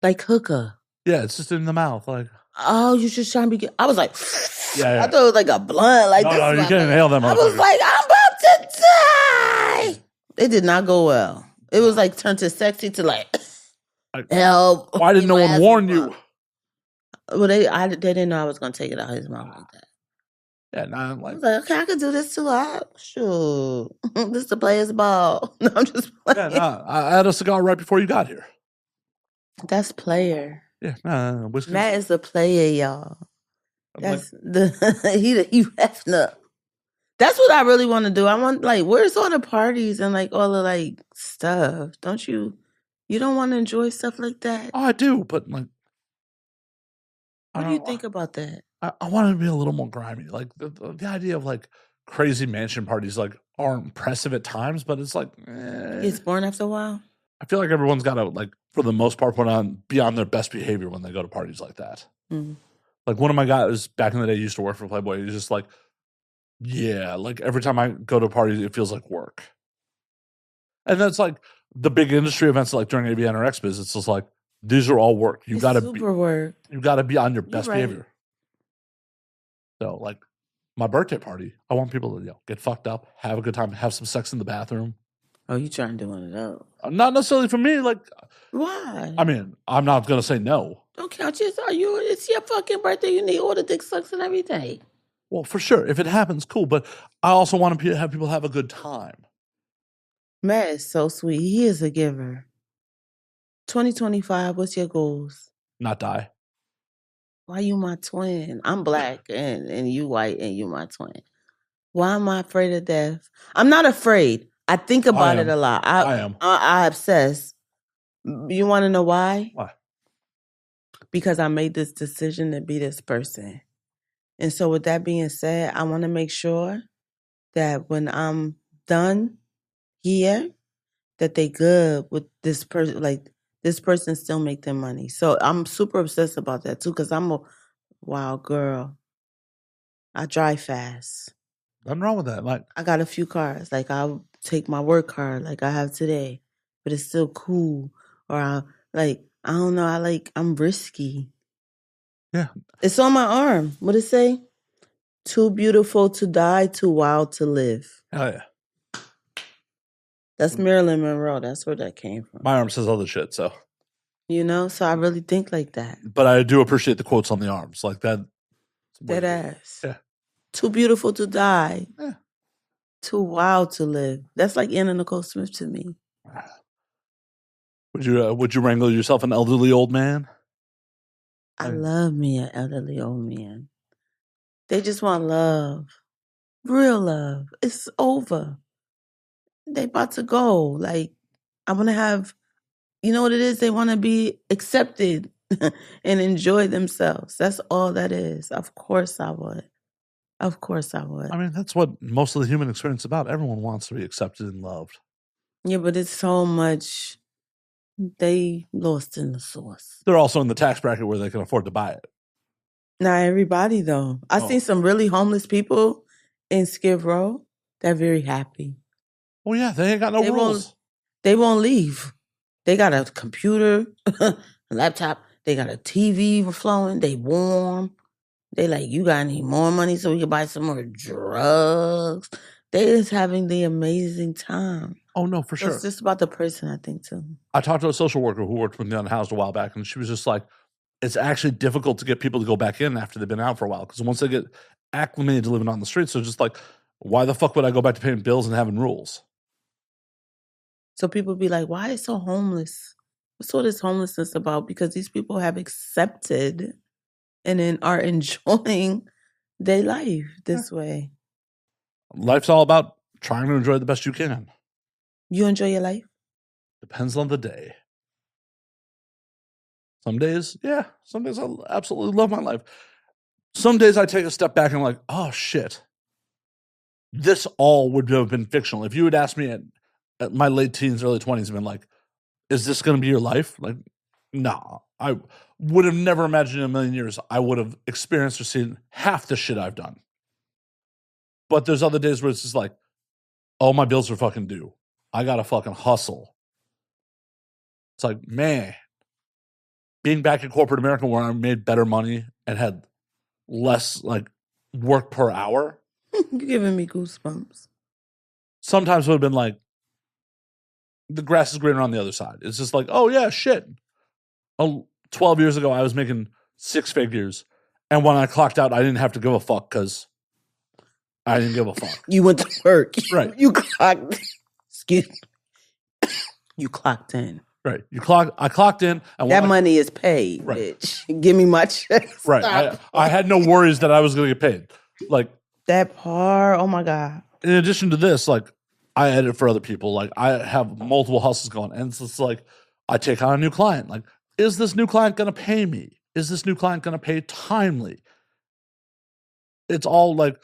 Like hookah. Yeah, it's just in the mouth. Like, oh, you just trying to be cute. I was like, yeah. I thought it was like a blunt. Like, no, you can't inhale them. I was like, I'm about to die. It did not go well. It was like turned to sexy to like, help. Why didn't no one warn you? Well, they didn't know I was going to take it out of his mouth like that. Yeah, I was like, okay, I could do this too. Sure. This is the player's ball. No, I'm just playing. Yeah, I had a cigar right before you got here. That's player. Yeah, whiskey. Matt is the player, y'all. That's he reffing up. That's what I really want to do. I want, like, where's all the parties and, like, all the, like, stuff? Don't you don't want to enjoy stuff like that? Oh, I do, but like, What do you think about that? I want it to be a little more grimy. Like the idea of like crazy mansion parties like are impressive at times, but it's like It's boring after a while. I feel like everyone's got to like for the most part be on their best behavior when they go to parties like that. Mm. Like one of my guys back in the day used to work for Playboy. He's just like, yeah, like every time I go to a party, it feels like work. And that's like the big industry events like during ABN or XBiz. It's just like these are all work. You got to be work. You got to be on your best right. behavior. So, like, my birthday party, I want people to get fucked up, have a good time, have some sex in the bathroom. Oh, you trying to do one of those? Not necessarily for me. Like, why? I mean, I'm not going to say no. Don't count you. It's your fucking birthday. You need all the dick sucks and everything. Well, for sure. If it happens, cool. But I also want to have people have a good time. Matt is so sweet. He is a giver. 2025, what's your goals? Not die. Why you my twin? I'm black and you white and you my twin. Why am I afraid of death? I'm not afraid. I think about it a lot. I am. I obsess. You want to know why? Why? Because I made this decision to be this person. And so with that being said, I want to make sure that when I'm done here, that they good with this person, like this person still make their money. So I'm super obsessed about that too, because I'm a wild girl. I drive fast. Nothing wrong with that. Like I got a few cars. Like I'll take my work car like I have today, but it's still cool. Or I don't know, I'm risky. Yeah. It's on my arm. What it say? Too beautiful to die, too wild to live. Hell yeah. That's Marilyn Monroe. That's where that came from. My arm says other shit, so. You know, so I really think like that. But I do appreciate the quotes on the arms. Like that. Dead ass. Yeah. Too beautiful to die. Yeah. Too wild to live. That's like Anna Nicole Smith to me. Would you wrangle yourself an elderly old man? I love me an elderly old man. They just want love. Real love. It's over. They about to go. Like, I want to have, you know what it is? They want to be accepted and enjoy themselves. That's all that is. Of course I would. Of course I would. I mean, that's what most of the human experience is about. Everyone wants to be accepted and loved. Yeah, but it's so much they lost in the sauce. They're also in the tax bracket where they can afford to buy it. Not everybody, though. I've seen some really homeless people in Skid Row that are very happy. Oh, yeah. They ain't got no rules. They won't leave. They got a computer, a laptop. They got a TV flowing. They warm. They like, you got any more money so we can buy some more drugs? They is having the amazing time. Oh, no, for sure. It's just about the person, I think, too. I talked to a social worker who worked with me on the house a while back, and she was just like, it's actually difficult to get people to go back in after they've been out for a while. Because once they get acclimated to living on the streets, they're just like, why the fuck would I go back to paying bills and having rules? So people be like, why is so homeless? What's all this homelessness about? Because these people have accepted and then are enjoying their life this way. Life's all about trying to enjoy the best you can. You enjoy your life? Depends on the day. Some days, yeah. Some days I absolutely love my life. Some days I take a step back and I'm like, oh, shit. This all would have been fictional. If you had asked me at my late teens, early 20s, and been like, is this going to be your life? Like, nah. I would have never imagined in a million years I would have experienced or seen half the shit I've done. But there's other days where it's just like, oh, my bills are fucking due. I got to fucking hustle. It's like, man, being back in corporate America where I made better money and had less like work per hour. You're giving me goosebumps. Sometimes it would have been like, the grass is greener on the other side. It's just like, oh yeah, shit. 12 years ago, I was making 6 figures. And when I clocked out, I didn't have to give a fuck because I didn't give a fuck. You went to work. Right. You clocked. Excuse me. You clocked in. Right. I clocked in. And that money is paid, right. bitch. Give me my check. Right. I had no worries that I was going to get paid. Like, That part, oh my God. In addition to this, like, I edit for other people. Like, I have multiple hustles going. And it's just like, I take on a new client. Like, is this new client going to pay me? Is this new client going to pay timely? It's all like,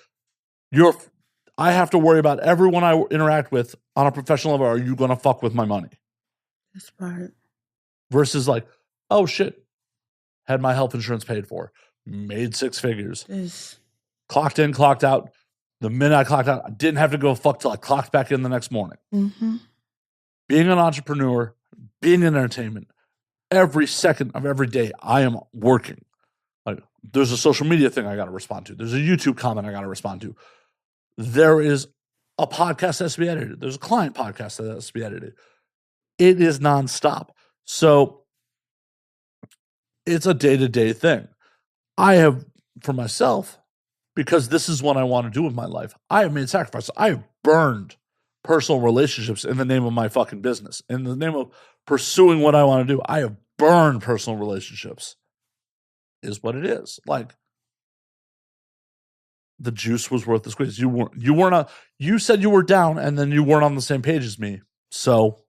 I have to worry about everyone I interact with on a professional level. Are you going to fuck with my money? This part. Versus like, oh shit, had my health insurance paid for, made 6 figures, clocked in, clocked out. The minute I clocked out, I didn't have to go fuck till I clocked back in the next morning. Mm-hmm. Being an entrepreneur, being in entertainment, every second of every day, I am working. Like, there's a social media thing I got to respond to. There's a YouTube comment I got to respond to. There is a podcast that has to be edited. There's a client podcast that has to be edited. It is nonstop. So it's a day-to-day thing. I have, for myself, because this is what I want to do with my life, I have made sacrifices. I have burned personal relationships in the name of my fucking business. In the name of pursuing what I want to do, I have burned personal relationships. Is what it is. Like, the juice was worth the squeeze. You said you were down, and then you weren't on the same page as me. So,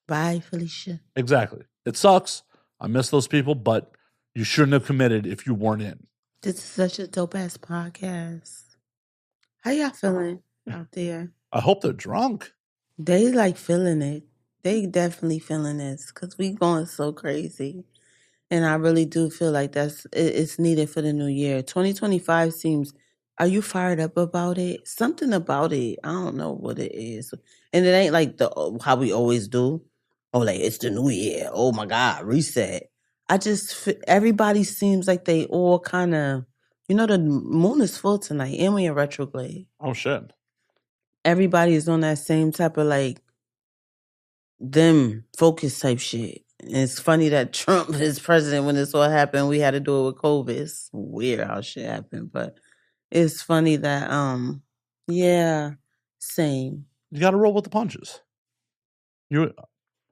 bye, Felicia. Exactly. It sucks. I miss those people, but you shouldn't have committed if you weren't in. This is such a dope ass podcast. How y'all feeling out there? I hope they're drunk. They like feeling it. They definitely feeling this because we going so crazy. And I really do feel like it's needed for the new year. 2025 seems, are you fired up about it? Something about it. I don't know what it is. And it ain't like how we always do. Oh, like it's the new year. Oh my God, reset. Everybody seems like they all kind of, the moon is full tonight and we in retrograde. Oh shit. Everybody is on that same type of like them focus type shit. And it's funny that Trump is president when this all happened. We had to do it with COVID. It's weird how shit happened, but it's funny that yeah, same. You got to roll with the punches.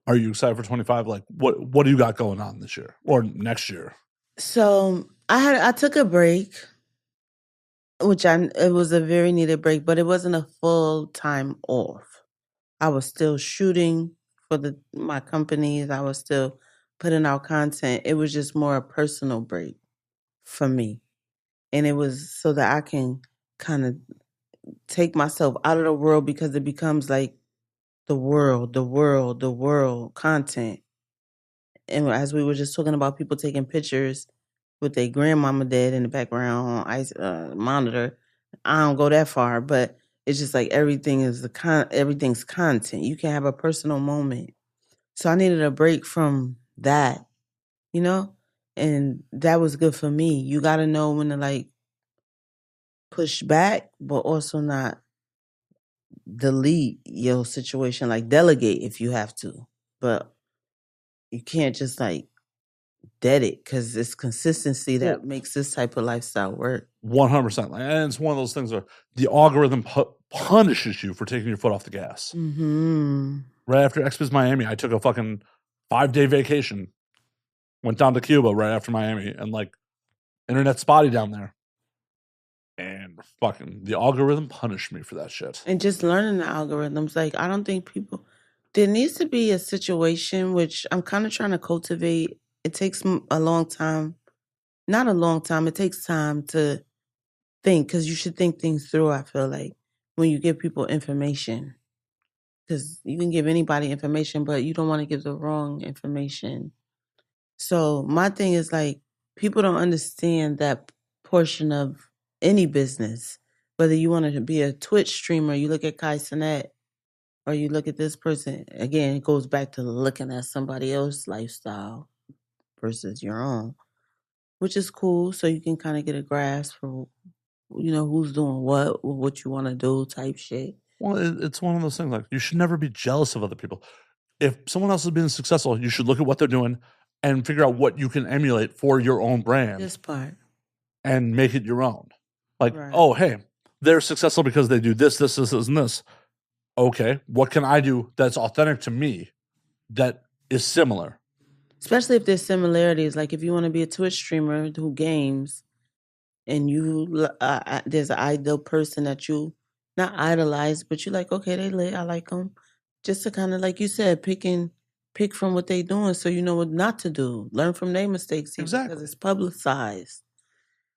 Are you excited for 25? Like, what do you got going on this year or next year? So I took a break, it was a very needed break, but it wasn't a full time off. I was still shooting for my companies. I was still putting out content. It was just more a personal break for me. And it was so that I can kind of take myself out of the world because it becomes like the world content. And as we were just talking about people taking pictures with their grandmama dead in the background on ice monitor, I don't go that far, but it's just like everything's content. You can have a personal moment. So I needed a break from that, and that was good for me. You got to know when to like push back, but also not delete your situation, like delegate if you have to, but you can't just like dead it because it's consistency that makes this type of lifestyle work. 100%. And it's one of those things where the algorithm punishes you for taking your foot off the gas. Mm-hmm. Right after Expos Miami, I took a fucking 5-day vacation, went down to Cuba right after Miami, and like internet spotty down there. And fucking the algorithm punished me for that shit. And just learning the algorithms, like I don't think there needs to be a situation which I'm kind of trying to cultivate. It takes a long time. Not a long time. It takes time to think because you should think things through, I feel like, when you give people information. Because you can give anybody information, but you don't want to give the wrong information. So my thing is like, people don't understand that portion of any business. Whether you want to be a Twitch streamer, you look at Kai Cenat, or you look at this person. Again, it goes back to looking at somebody else's lifestyle versus your own, which is cool. So you can kind of get a grasp for, who's doing what you want to do type shit. Well, it's one of those things like you should never be jealous of other people. If someone else has been successful, you should look at what they're doing and figure out what you can emulate for your own brand. This part. And make it your own. Like, right. Oh, hey, they're successful because they do this, and this. Okay, what can I do that's authentic to me that is similar? Especially if there's similarities. Like if you want to be a Twitch streamer who games and there's an ideal person that you not idolize, but you like, okay, they lit, I like them. Just to kind of, like you said, pick from what they doing so you know what not to do. Learn from their mistakes, see, Exactly. because it's publicized.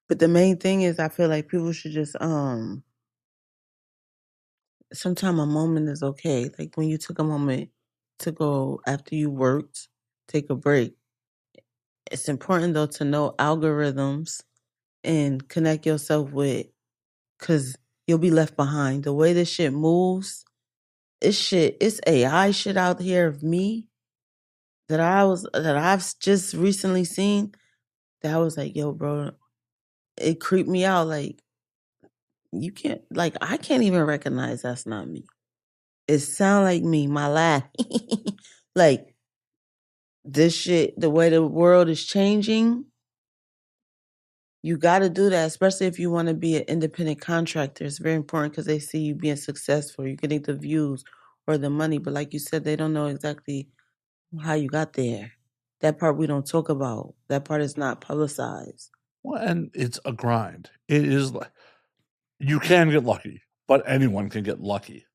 But the main thing is I feel like people should just sometimes a moment is okay. Like when you took a moment to go after you worked, take a break. It's important though to know algorithms and connect yourself with, because you'll be left behind. The way this shit moves, it's AI shit out here of me that I've just recently seen that I was like, yo, bro, it creeped me out. Like, you can't, like, I can't even recognize that's not me. It sound like me, my laugh. Like, this shit, the way the world is changing, you got to do that, especially if you want to be an independent contractor. It's very important because they see you being successful. You're getting the views or the money. But like you said, they don't know exactly how you got there. That part we don't talk about. That part is not publicized. Well, and it's a grind. It is like you can get lucky, but anyone can get lucky.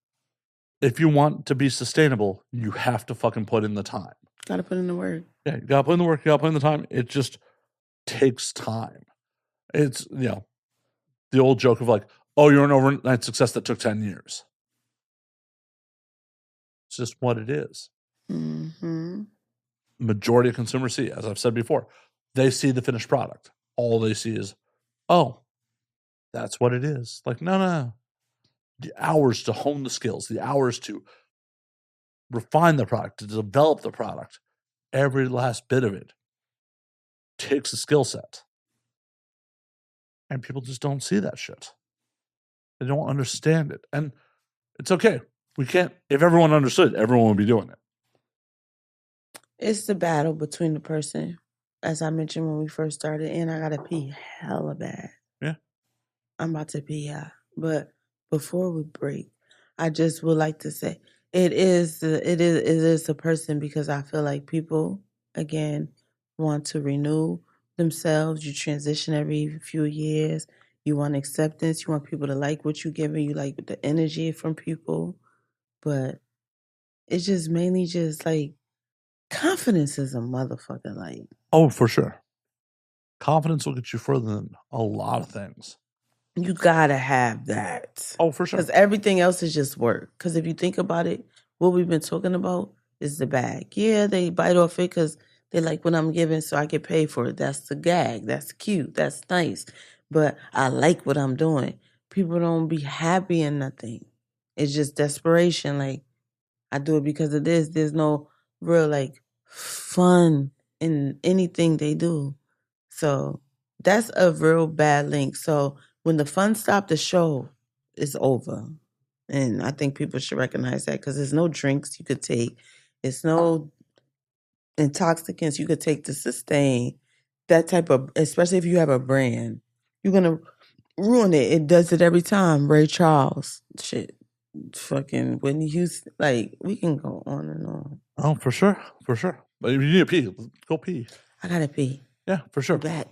If you want to be sustainable, you have to fucking put in the time. Got to put in the work. Yeah, you gotta put in the work, you gotta put in the time. It just takes time. It's, you know, the old joke of like, oh, you're an overnight success that took 10 years. It's just what it is. Mm-hmm. Majority of consumers see, as I've said before, they see the finished product. All they see is, oh, that's what it is. Like, no. The hours to hone the skills, the hours to refine the product, to develop the product, every last bit of it takes a skill set. And people just don't see that shit. They don't understand it. And it's okay. We can't, if everyone understood, everyone would be doing it. It's the battle between the person, as I mentioned when we first started, and I gotta pee hella bad. Yeah. I'm about to pee, yeah. But before we break, I just would like to say it is the person, because I feel like people again want to renew themselves. You transition every few years. You want acceptance. You want people to like what you're giving. You like the energy from people, but it's just mainly just like confidence is a motherfucker. Like, Oh, for sure. Confidence will get you further than a lot of things. you gotta have that. Oh, for sure. Because everything else is just work. Because if you think about it, what we've been talking about is the bag. Yeah, they bite off it because they like what I'm giving, so I get paid for it. That's the gag. That's cute. That's nice. But I like what I'm doing. People don't be happy in nothing. It's just desperation. Like, I do it because of this. There's no real like fun in anything they do. So that's a real bad link. So when the fun stops, the show is over. And I think people should recognize that, because there's no drinks you could take. It's no intoxicants you could take to sustain that type of, especially if you have a brand. You're going to ruin it. It does it every time. Ray Charles, shit. Fucking Whitney Houston. Like, we can go on and on. Oh, for sure. For sure. But if you need to pee, go pee. I gotta pee. Yeah, for sure. Back.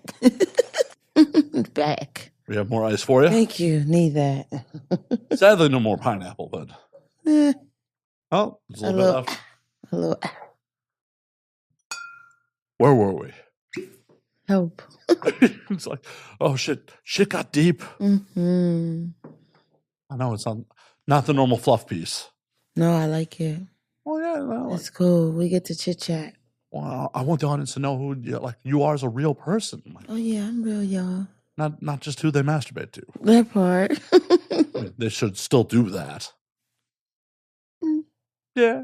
Back. We have more ice for you. Thank you. Need that. Sadly, no more pineapple, but Eh, oh, there's a a little bit little, left. a little Where were we? help. It's like, oh shit, shit got deep. Mm-hmm. I know it's not the normal fluff piece. No, I like it. Oh yeah, no, It's cool. We get to chit chat. well, I want the audience to know who you are as a real person. Like, Oh yeah, I'm real, y'all. not just who they masturbate to. That part. I mean, they should still do that. Mm. Yeah,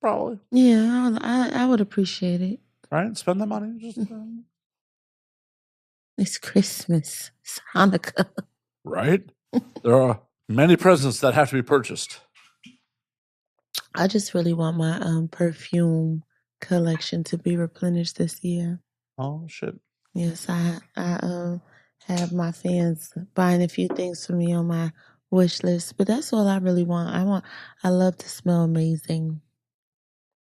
probably. Yeah, I would appreciate it. Right? Spend that money. Just It's Christmas. It's Hanukkah. right? There are many presents that have to be purchased. I just really want my perfume collection to be replenished this year. Oh shit. Yes, I have my fans buying a few things for me on my wish list, but that's all I really want. I love to smell amazing.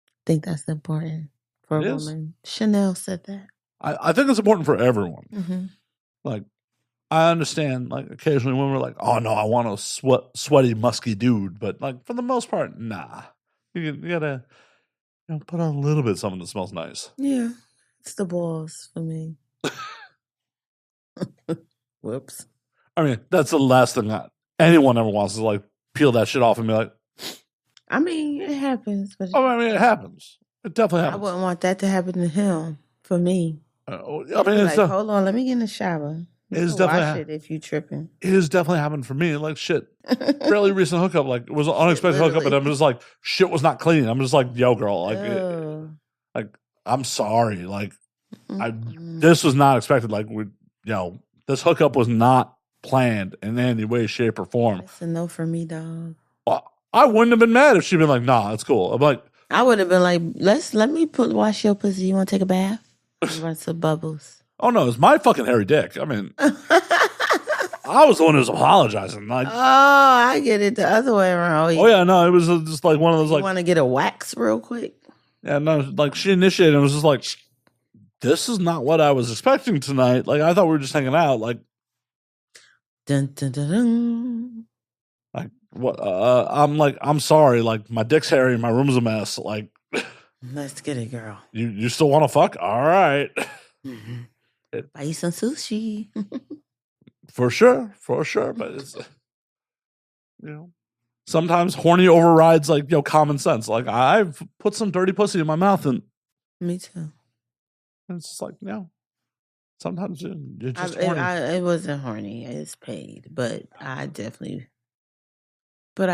I think that's important for It a is. woman. Chanel said that. I think it's important for everyone. Mm-hmm. Like, I understand, like, occasionally women are like, oh, no, I want a sweaty, musky dude. But, like, for the most part, nah. You gotta put on a little bit of something that smells nice. Yeah, it's the balls for me. Whoops. I mean, that's the last thing that anyone ever wants is, like, peel that shit off and be like, I mean, it happens, but oh, I mean, it happens. It definitely I happens. wouldn't want that to happen to him. For me, I mean, like, hold on, let me get in the shower. It is Wash definitely it if you tripping. It has definitely happened for me. Like, shit, fairly recent hookup. Like, it was an unexpected hookup, and I'm just like, shit was not clean. I'm just like, yo, girl, like, I'm sorry. Like, this was not expected. Like, this hookup was not planned in any way, shape, or form. That's a no for me, dog. Well, I wouldn't have been mad if she'd been like, nah, it's cool. I'm like, I would have been like, let me wash your pussy. You want to take a bath? Run some bubbles. Oh no, it's my fucking hairy dick. I mean, I was the one who was apologizing. Like, oh, I get it the other way around. Oh yeah, no, it was just like one of those, like, want to get a wax real quick? Yeah, no, like, she initiated and was just like, this is not what I was expecting tonight. Like, I thought we were just hanging out. Like, dun, dun, dun, dun. Like, what? I'm like, I'm sorry. Like, my dick's hairy and my room's a mess. Like, let's get it, girl. You still want to fuck? All right. Mm-hmm. Buy you some sushi. For sure. But it's, sometimes horny overrides, like, common sense. Like, I've put some dirty pussy in my mouth, and me too. And it's just like, sometimes you're just horny. It wasn't horny. It's paid, but I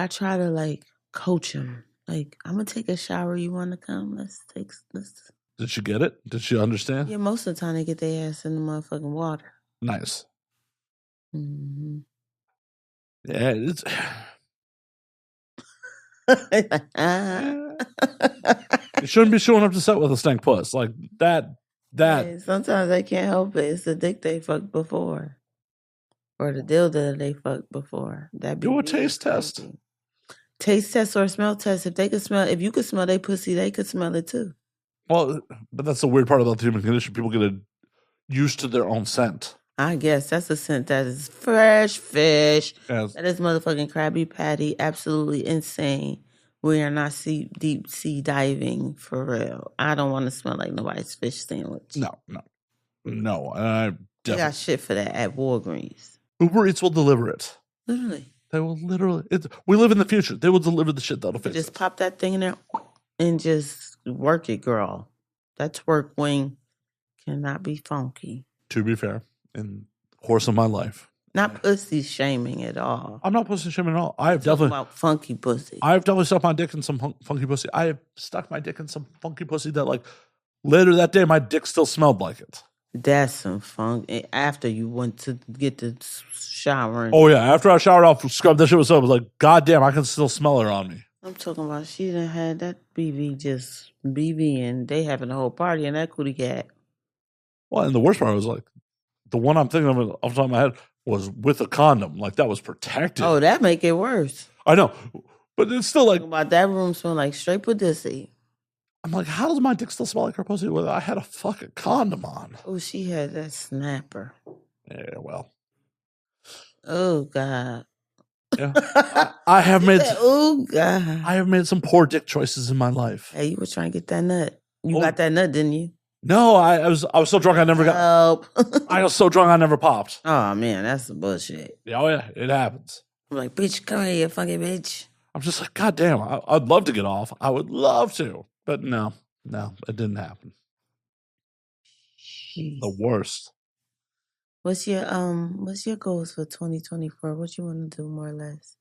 try to, like, coach him. Like, I'm gonna take a shower. You want to come? Let's. Did she get it? Did she understand? Yeah, most of the time they get their ass in the motherfucking water. Nice. Mm-hmm. Yeah, it's. You shouldn't be showing up to set with a stank puss like that. Yeah, sometimes they can't help it. It's the dick they fucked before, or the dildo they fucked before. That be do a taste test. Taste test or smell test. If you could smell their pussy, they could smell it too. Well, but that's the weird part about the human condition. People get used to their own scent. I guess that's a scent that is fresh fish. Yes. That is motherfucking Krabby Patty. Absolutely insane. We are not deep sea diving for real. I don't want to smell like nobody's fish sandwich. No. They got shit for that at Walgreens. Uber Eats will deliver it. Literally. They will literally. We live in the future. They will deliver the shit that'll fix it. Just pop that thing in there and just work it, girl. That twerk wing cannot be funky. To be fair, in the course of my life. Not pussy shaming at all. I'm not pussy shaming at all. I have definitely about funky pussy. I've definitely stuck my dick in some funky pussy. I have stuck my dick in some funky pussy that, like, later that day, my dick still smelled like it. That's some funk. After you went to get the shower. Oh yeah, after I showered off, scrubbed that shit was up. I was like, God damn, I can still smell her on me. I'm talking about she done had that BV and they having a whole party in that cootie cat. Well, and the worst part was, like, the one I'm thinking of off the top of my head was with a condom. Like, that was protected. Oh, that make it worse. I know. But it's still like... About that room smell like straight pussy. I'm like, how does my dick still smell like her pussy with I had a fucking condom on? Oh, she had that snapper. Yeah, well. Oh, God. Yeah. I have made... Oh, God. I have made some poor dick choices in my life. Hey, you were trying to get that nut. You got that nut, didn't you? No, I was so drunk I never got... Help. I was so drunk I never popped. Oh, man, that's some bullshit. Oh, yeah, it happens. I'm like, bitch, come here, you fucking bitch. I'm just like, God damn, I'd love to get off. I would love to. But no, it didn't happen. Jeez. The worst. What's your goals for 2024? What you want to do, more or less?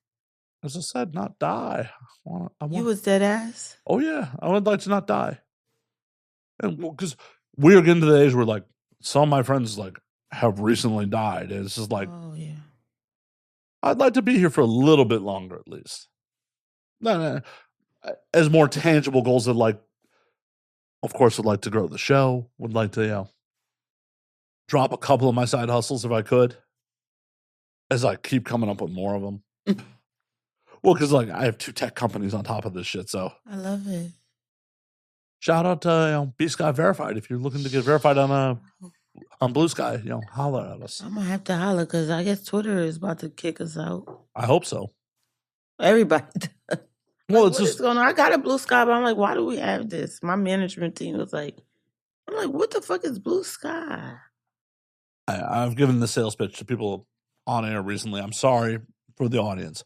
As I said, not die. You was dead ass? Oh, yeah. I would like to not die. And because we are getting to the age where, like, some of my friends, like, have recently died. And it's just like, oh, yeah. I'd like to be here for a little bit longer, at least. No. As more tangible goals that, like, of course, would like to grow the show. Would like to, drop a couple of my side hustles if I could. As I keep coming up with more of them. Well, because, like, I have 2 tech companies on top of this shit, so. I love it. Shout out to B-Sky Verified if you're looking to get verified on on Bluesky, holler at us. I'm gonna have to holler because I guess Twitter is about to kick us out. I hope so. Everybody. Well, Like, it's what is just going on? I got a Blue Sky, but I'm like, why do we have this? My management team was like, I'm like, what the fuck is Blue Sky? I've given the sales pitch to people on air recently. I'm sorry for the audience.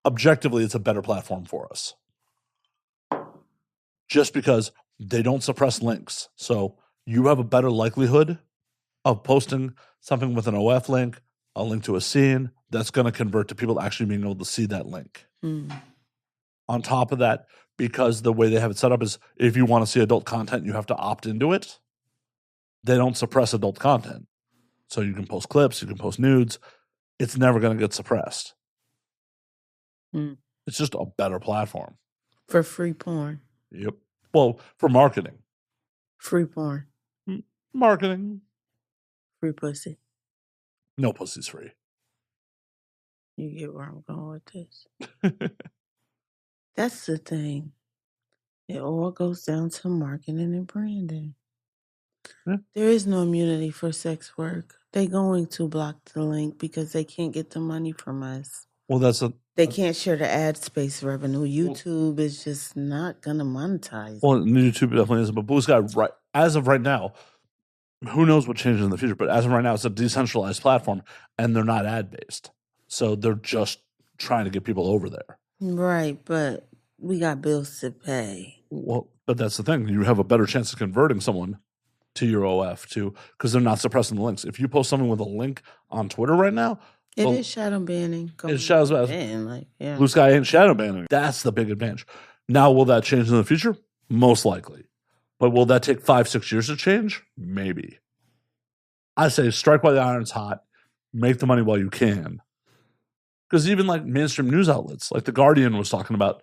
Objectively, it's a better platform for us. Just because they don't suppress links. So you have a better likelihood of posting something with an OF link, a link to a scene, that's going to convert to people actually being able to see that link. On top of that, because the way they have it set up is if you want to see adult content, you have to opt into it. They don't suppress adult content. So you can post clips, you can post nudes. It's never going to get suppressed. It's just a better platform. For free porn. Yep. Well, for marketing. Free porn. Marketing. Free pussy. No pussy's free. You get where I'm going with this. That's the thing. It all goes down to marketing and branding. Yeah. There is no immunity for sex work. They're going to block the link because they can't get the money from us. Well, they can't share the ad space revenue. YouTube is just not gonna monetize. Well, YouTube definitely isn't. But Bluesky, as of right now, who knows what changes in the future? But as of right now, it's a decentralized platform, and they're not ad based. So they're just trying to get people over there. Right, but we got bills to pay. Well, but that's the thing. You have a better chance of converting someone to your OF because they're not suppressing the links. If you post something with a link on Twitter right now, it is shadow banning. It's shadow banning. Yeah. Bluesky ain't shadow banning. That's the big advantage. Now, will that change in the future? Most likely. But will that take 5-6 years to change? Maybe. I say strike while the iron's hot. Make the money while you can. Because even like mainstream news outlets, like The Guardian was talking about,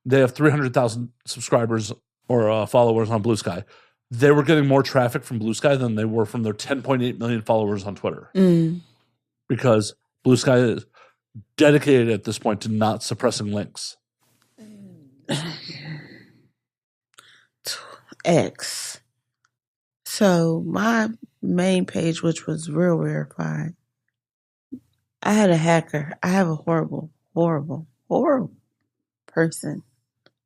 they have 300,000 subscribers or followers on Bluesky. They were getting more traffic from Bluesky than they were from their 10.8 million followers on Twitter. Because Bluesky is dedicated at this point to not suppressing links. X. So my main page, which was real verified, I had a hacker. I have a horrible, horrible, horrible person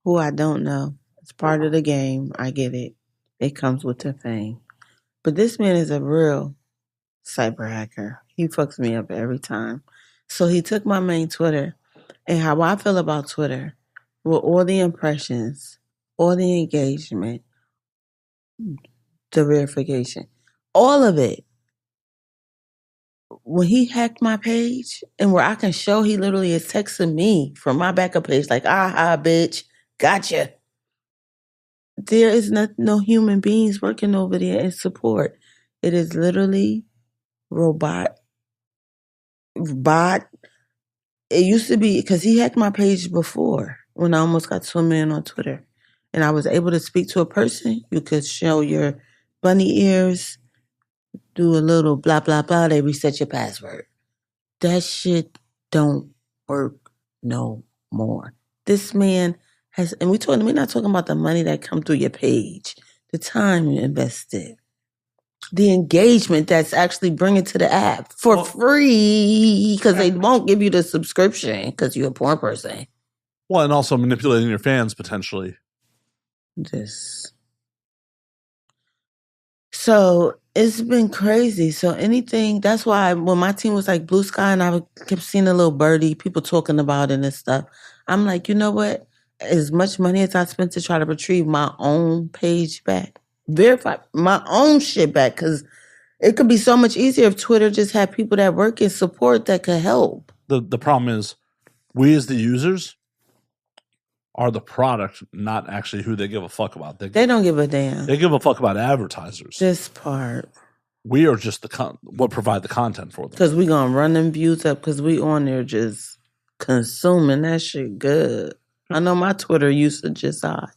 who I don't know. It's part of the game. I get it. It comes with the fame. But this man is a real cyber hacker. He fucks me up every time. So he took my main Twitter, and how I feel about Twitter, with all the impressions, all the engagement, the verification, all of it. When he hacked my page, and where I can show he literally is texting me from my backup page, like, aha, bitch, gotcha. There is no human beings working over there in support. It is literally bot. It used to be, because he hacked my page before when I almost got 2 million on Twitter. And I was able to speak to a person. You could show your bunny ears, do a little blah, blah, blah. They reset your password. That shit don't work no more. This man has, and we're not talking about the money that come through your page, the time you invested, the engagement that's actually bringing to the app for free, because they won't give you the subscription because you're a porn person. Well, and also manipulating your fans potentially. So it's been crazy. So anything, that's why when my team was like Bluesky and I kept seeing a little birdie, people talking about it and stuff, I'm like, you know what? As much money as I spent to try to retrieve my own page back, verify my own shit back, because it could be so much easier if Twitter just had people that work in support that could help. The problem is, we as the users are the product, not actually who they give a fuck about. They don't give a damn. They give a fuck about advertisers. This part. We are just what provide the content for them. Because we going to run them views up because we on there just consuming that shit good. I know my Twitter usage is high.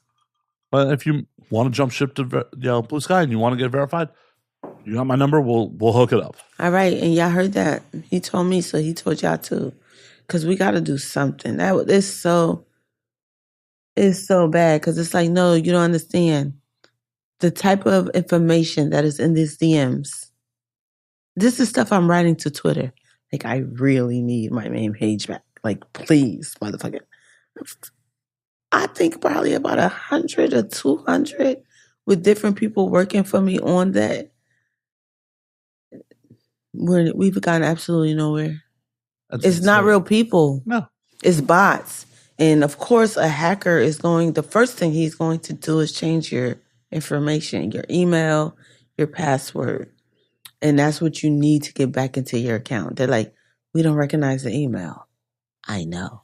But if you want to jump ship to Bluesky and you want to get verified, you got my number. We'll hook it up. All right, and y'all heard that. He told me, so he told y'all too. Because we got to do something. It's so bad. Because it's like, no, you don't understand. The type of information that is in these DMs This is stuff I'm writing to Twitter. Like, I really need my main page back. Like, please, motherfucker. I think probably about 100 or 200 with different people working for me on that. We've gotten absolutely nowhere. It's not real people. No. It's bots. And of course, a hacker the first thing he's going to do is change your information, your email, your password. And that's what you need to get back into your account. They're like, we don't recognize the email. I know.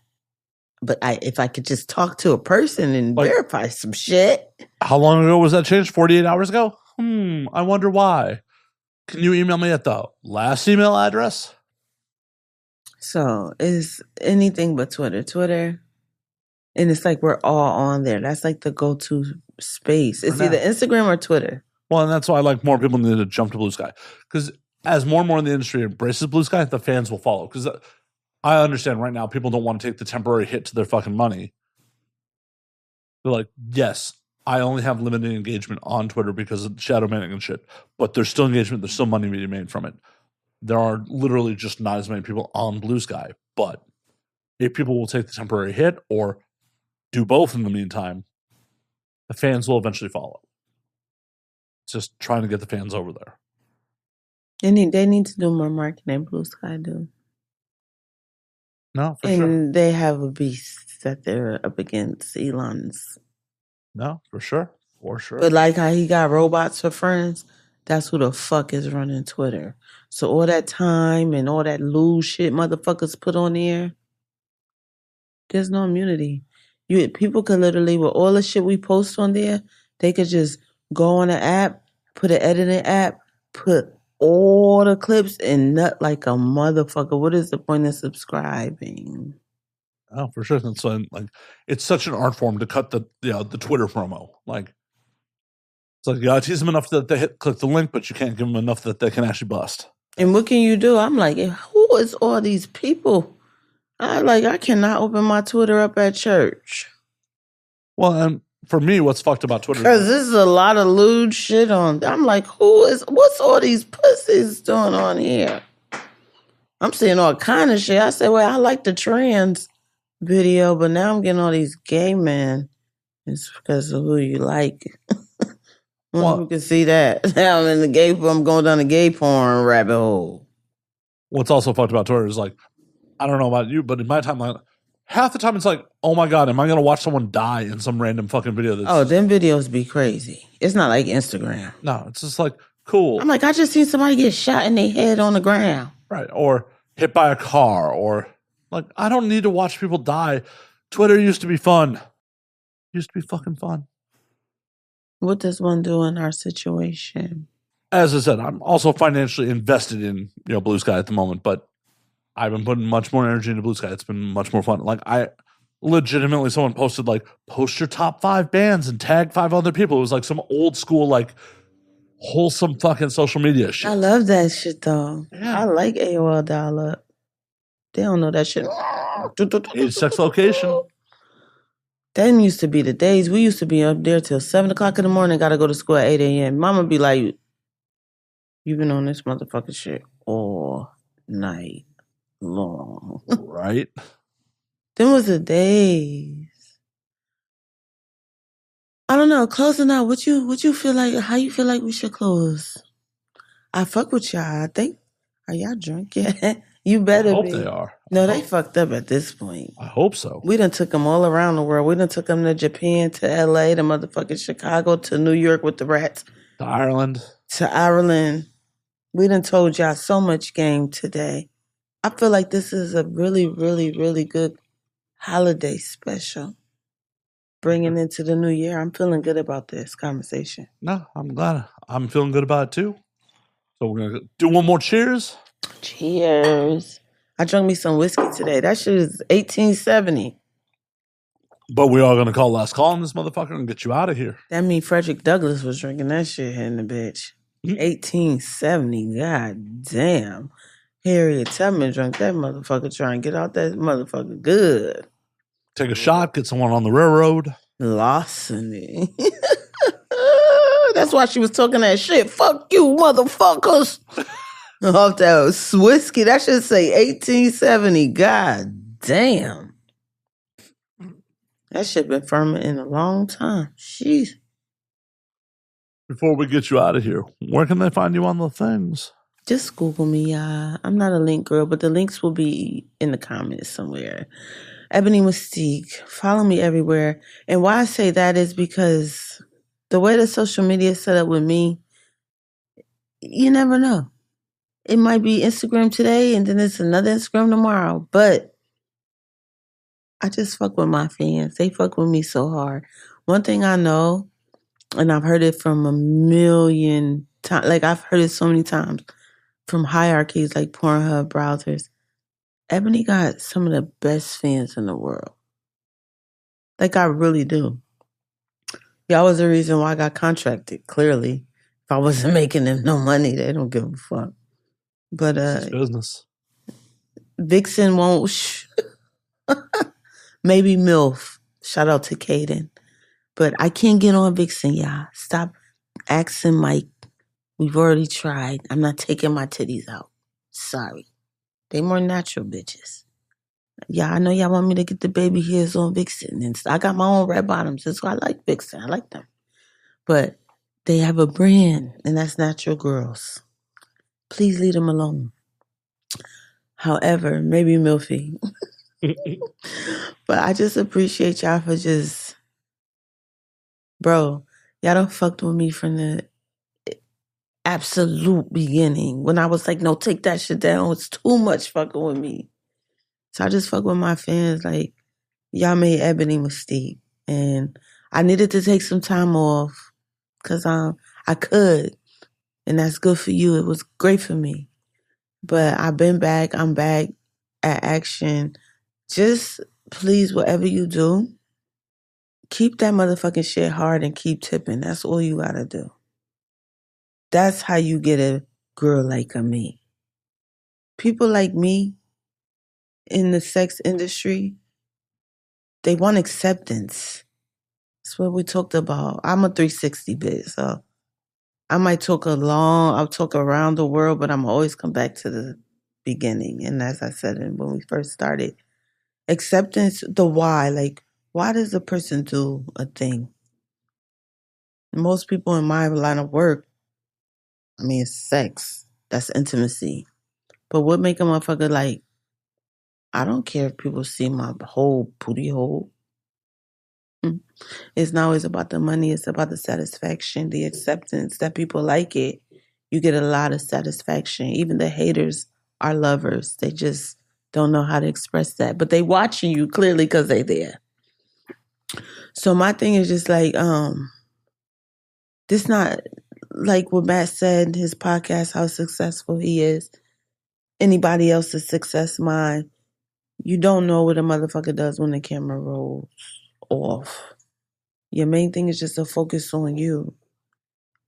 But if I could just talk to a person and verify some shit. How long ago was that changed? 48 hours ago? I wonder why. Can you email me at the last email address? So it's anything but Twitter. Twitter. And it's like we're all on there. That's like the go-to space. It's either Instagram or Twitter. Well, and that's why more people need to jump to Bluesky. Because as more and more in the industry embraces Bluesky, the fans will follow. Because I understand right now people don't want to take the temporary hit to their fucking money. They're like, yes, I only have limited engagement on Twitter because of shadow banning and shit. But there's still engagement. There's still money being made from it. There are literally just not as many people on Bluesky. But if people will take the temporary hit or do both in the meantime, the fans will eventually follow. It's just trying to get the fans over there. They need to do more marketing than Bluesky do. No, for sure. And they have a beast that they're up against, Elon's. No, for sure. For sure. But like how he got robots for friends, that's who the fuck is running Twitter. So all that time and all that loose shit motherfuckers put on there, there's no immunity. People could literally, with all the shit we post on there, they could just go on an app, put an editing app, put all the clips and nut like a motherfucker. What is the point of subscribing? Oh, for sure. That's it's such an art form to cut the Twitter promo. Like, it's like you gotta tease them enough that they click the link, but you can't give them enough that they can actually bust. And what can you do? I'm like, who is all these people? I cannot open my Twitter up at church. Well, and for me, what's fucked about Twitter? Because this is a lot of lewd shit on. I'm like, what's all these pussies doing on here? I'm seeing all kind of shit. I said, well, I like the trans video, but now I'm getting all these gay men. It's because of who you like. Who can see that? Now I'm going down the gay porn rabbit hole. What's also fucked about Twitter is I don't know about you, but in my timeline, half the time it's like, oh my God, am I going to watch someone die in some random fucking video? Them videos be crazy. It's not like Instagram. No, it's just like, cool. I'm like, I just seen somebody get shot in their head on the ground. Right. Or hit by a car. Or I don't need to watch people die. Twitter used to be fun. Used to be fucking fun. What does one do in our situation? As I said, I'm also financially invested in Bluesky at the moment, but I've been putting much more energy into Bluesky. It's been much more fun. I legitimately, someone posted post your top 5 bands and tag 5 other people. It was some old school wholesome fucking social media shit. I love that shit though. Yeah. I like AOL dial-up. They don't know that shit. Age, sex, location. Them used to be the days. We used to be up there till 7 o'clock in the morning. Got to go to school at 8 a.m. Mama be like, "You've been on this motherfucking shit all night long." Right. Them was the days. I don't know. Closing out. What you feel like? How you feel like we should close? I fuck with y'all. I think. Are y'all drunk yet? You better I hope be. they are. No, they fucked up at this point. I hope so. We done took them all around the world. We done took them to Japan, to LA, to motherfucking Chicago, to New York with the rats. To Ireland. To Ireland. We done told y'all so much game today. I feel like this is a really, really, really good holiday special. Bringing into the new year. I'm feeling good about this conversation. No, I'm glad. I'm feeling good about it too. So we're going to do one more cheers. Cheers. I drank me some whiskey today. That shit is 1870. But we are going to call last call on this motherfucker and get you out of here. That means Frederick Douglass was drinking that shit in the bitch. 1870. God damn. Harriet Tubman drank that motherfucker trying to get out that motherfucker good. Take a shot, get someone on the railroad. Larceny. That's why she was talking that shit. Fuck you, motherfuckers. Off that whiskey, that should say 1870. God damn. That shit been fermenting a long time. Jeez. Before we get you out of here, where can they find you on the things? Just Google me, y'all. I'm not a link girl, but the links will be in the comments somewhere. Ebony Mystique. Follow me everywhere. And why I say that is because the way the social media is set up with me, you never know. It might be Instagram today and then it's another Instagram tomorrow. But I just fuck with my fans. They fuck with me so hard. One thing I know, and I've heard it from a million times, like I've heard it so many times from hierarchies like Pornhub browsers. Ebony got some of the best fans in the world. Like I really do. Y'all was the reason why I got contracted, clearly. If I wasn't making them no money, they don't give a fuck. But It's business. Vixen won't maybe MILF. Shout out to Caden. But I can't get on Vixen, y'all. Stop asking Mike. We've already tried. I'm not taking my titties out. Sorry. They more natural bitches. Yeah, I know y'all want me to get the baby hairs on Vixen. And I got my own red bottoms. That's why I like Vixen. I like them. But they have a brand, and that's Natural Girls. Please leave them alone. However, maybe Milfy. But I just appreciate y'all for just, bro, y'all done fucked with me from the absolute beginning. When I was like, no, take that shit down. It's too much fucking with me. So I just fuck with my fans. Like, y'all made Ebony Mystique. And I needed to take some time off because I could. And that's good for you. It was great for me. But I've been back. I'm back at action. Just please, whatever you do, keep that motherfucking shit hard and keep tipping. That's all you gotta do. That's how you get a girl like me. People like me in the sex industry, they want acceptance. That's what we talked about. I'm a 360 bitch, so I might talk I'll talk around the world, but I'm always come back to the beginning. And as I said when we first started, acceptance, the why. Like, why does a person do a thing? Most people in my line of work, I mean, it's sex. That's intimacy. But what make a motherfucker like, I don't care if people see my whole booty hole. It's not always about the money. It's about the satisfaction, the acceptance that people like it. You get a lot of satisfaction. Even the haters are lovers. They just don't know how to express that. But they watching you clearly because they there. So my thing is just like, this not like what Matt said in his podcast, how successful he is. Anybody else's success, mine. You don't know what a motherfucker does when the camera rolls off. Your main thing is just to focus on you.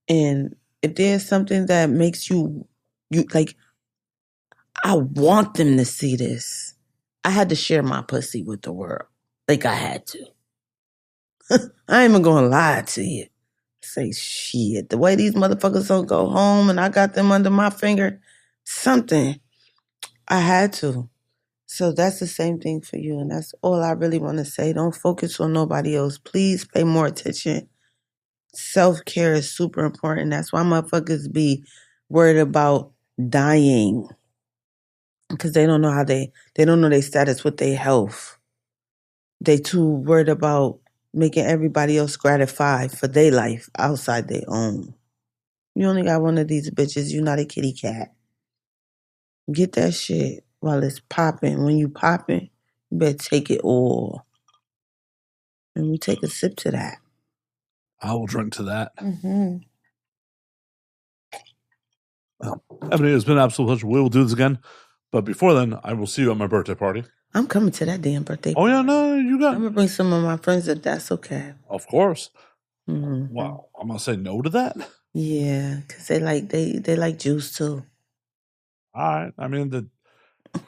And if there's something that makes you like, I want them to see this. I had to share my pussy with the world. Like I had to. I ain't even gonna lie to you. Say shit. The way these motherfuckers don't go home and I got them under my finger, something. I had to. So that's the same thing for you. And that's all I really want to say. Don't focus on nobody else. Please pay more attention. Self-care is super important. That's why motherfuckers be worried about dying. Because they don't know they don't know their status with their health. They too worried about making everybody else gratified for their life outside their own. You only got one of these bitches. You're not a kitty cat. Get that shit while it's popping. When you popping, you better take it all. And we take a sip to that. I will drink to that. Mm-hmm. Well, Ebony, it's been an absolute pleasure. We will do this again. But before then, I will see you at my birthday party. I'm coming to that damn birthday Oh, party. yeah, no, you got I'm going to bring some of my friends if that's okay. Of course. Mm-hmm. Wow. I'm going to say no to that? Yeah, because they like juice too. All right. I mean,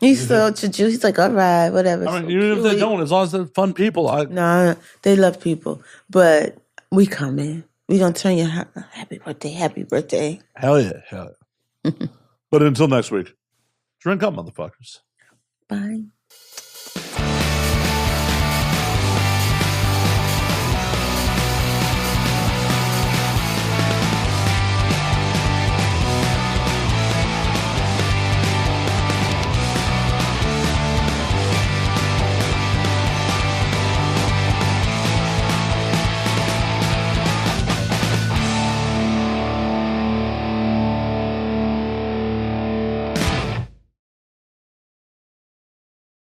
He's still to juice. He's like, all right, whatever. I mean, So even if they cute. don't, as long as they're fun people. Nah, they love people. But we coming. We going to turn you happy birthday, happy birthday. Hell yeah. Hell yeah. But until next week, drink up, motherfuckers. Bye.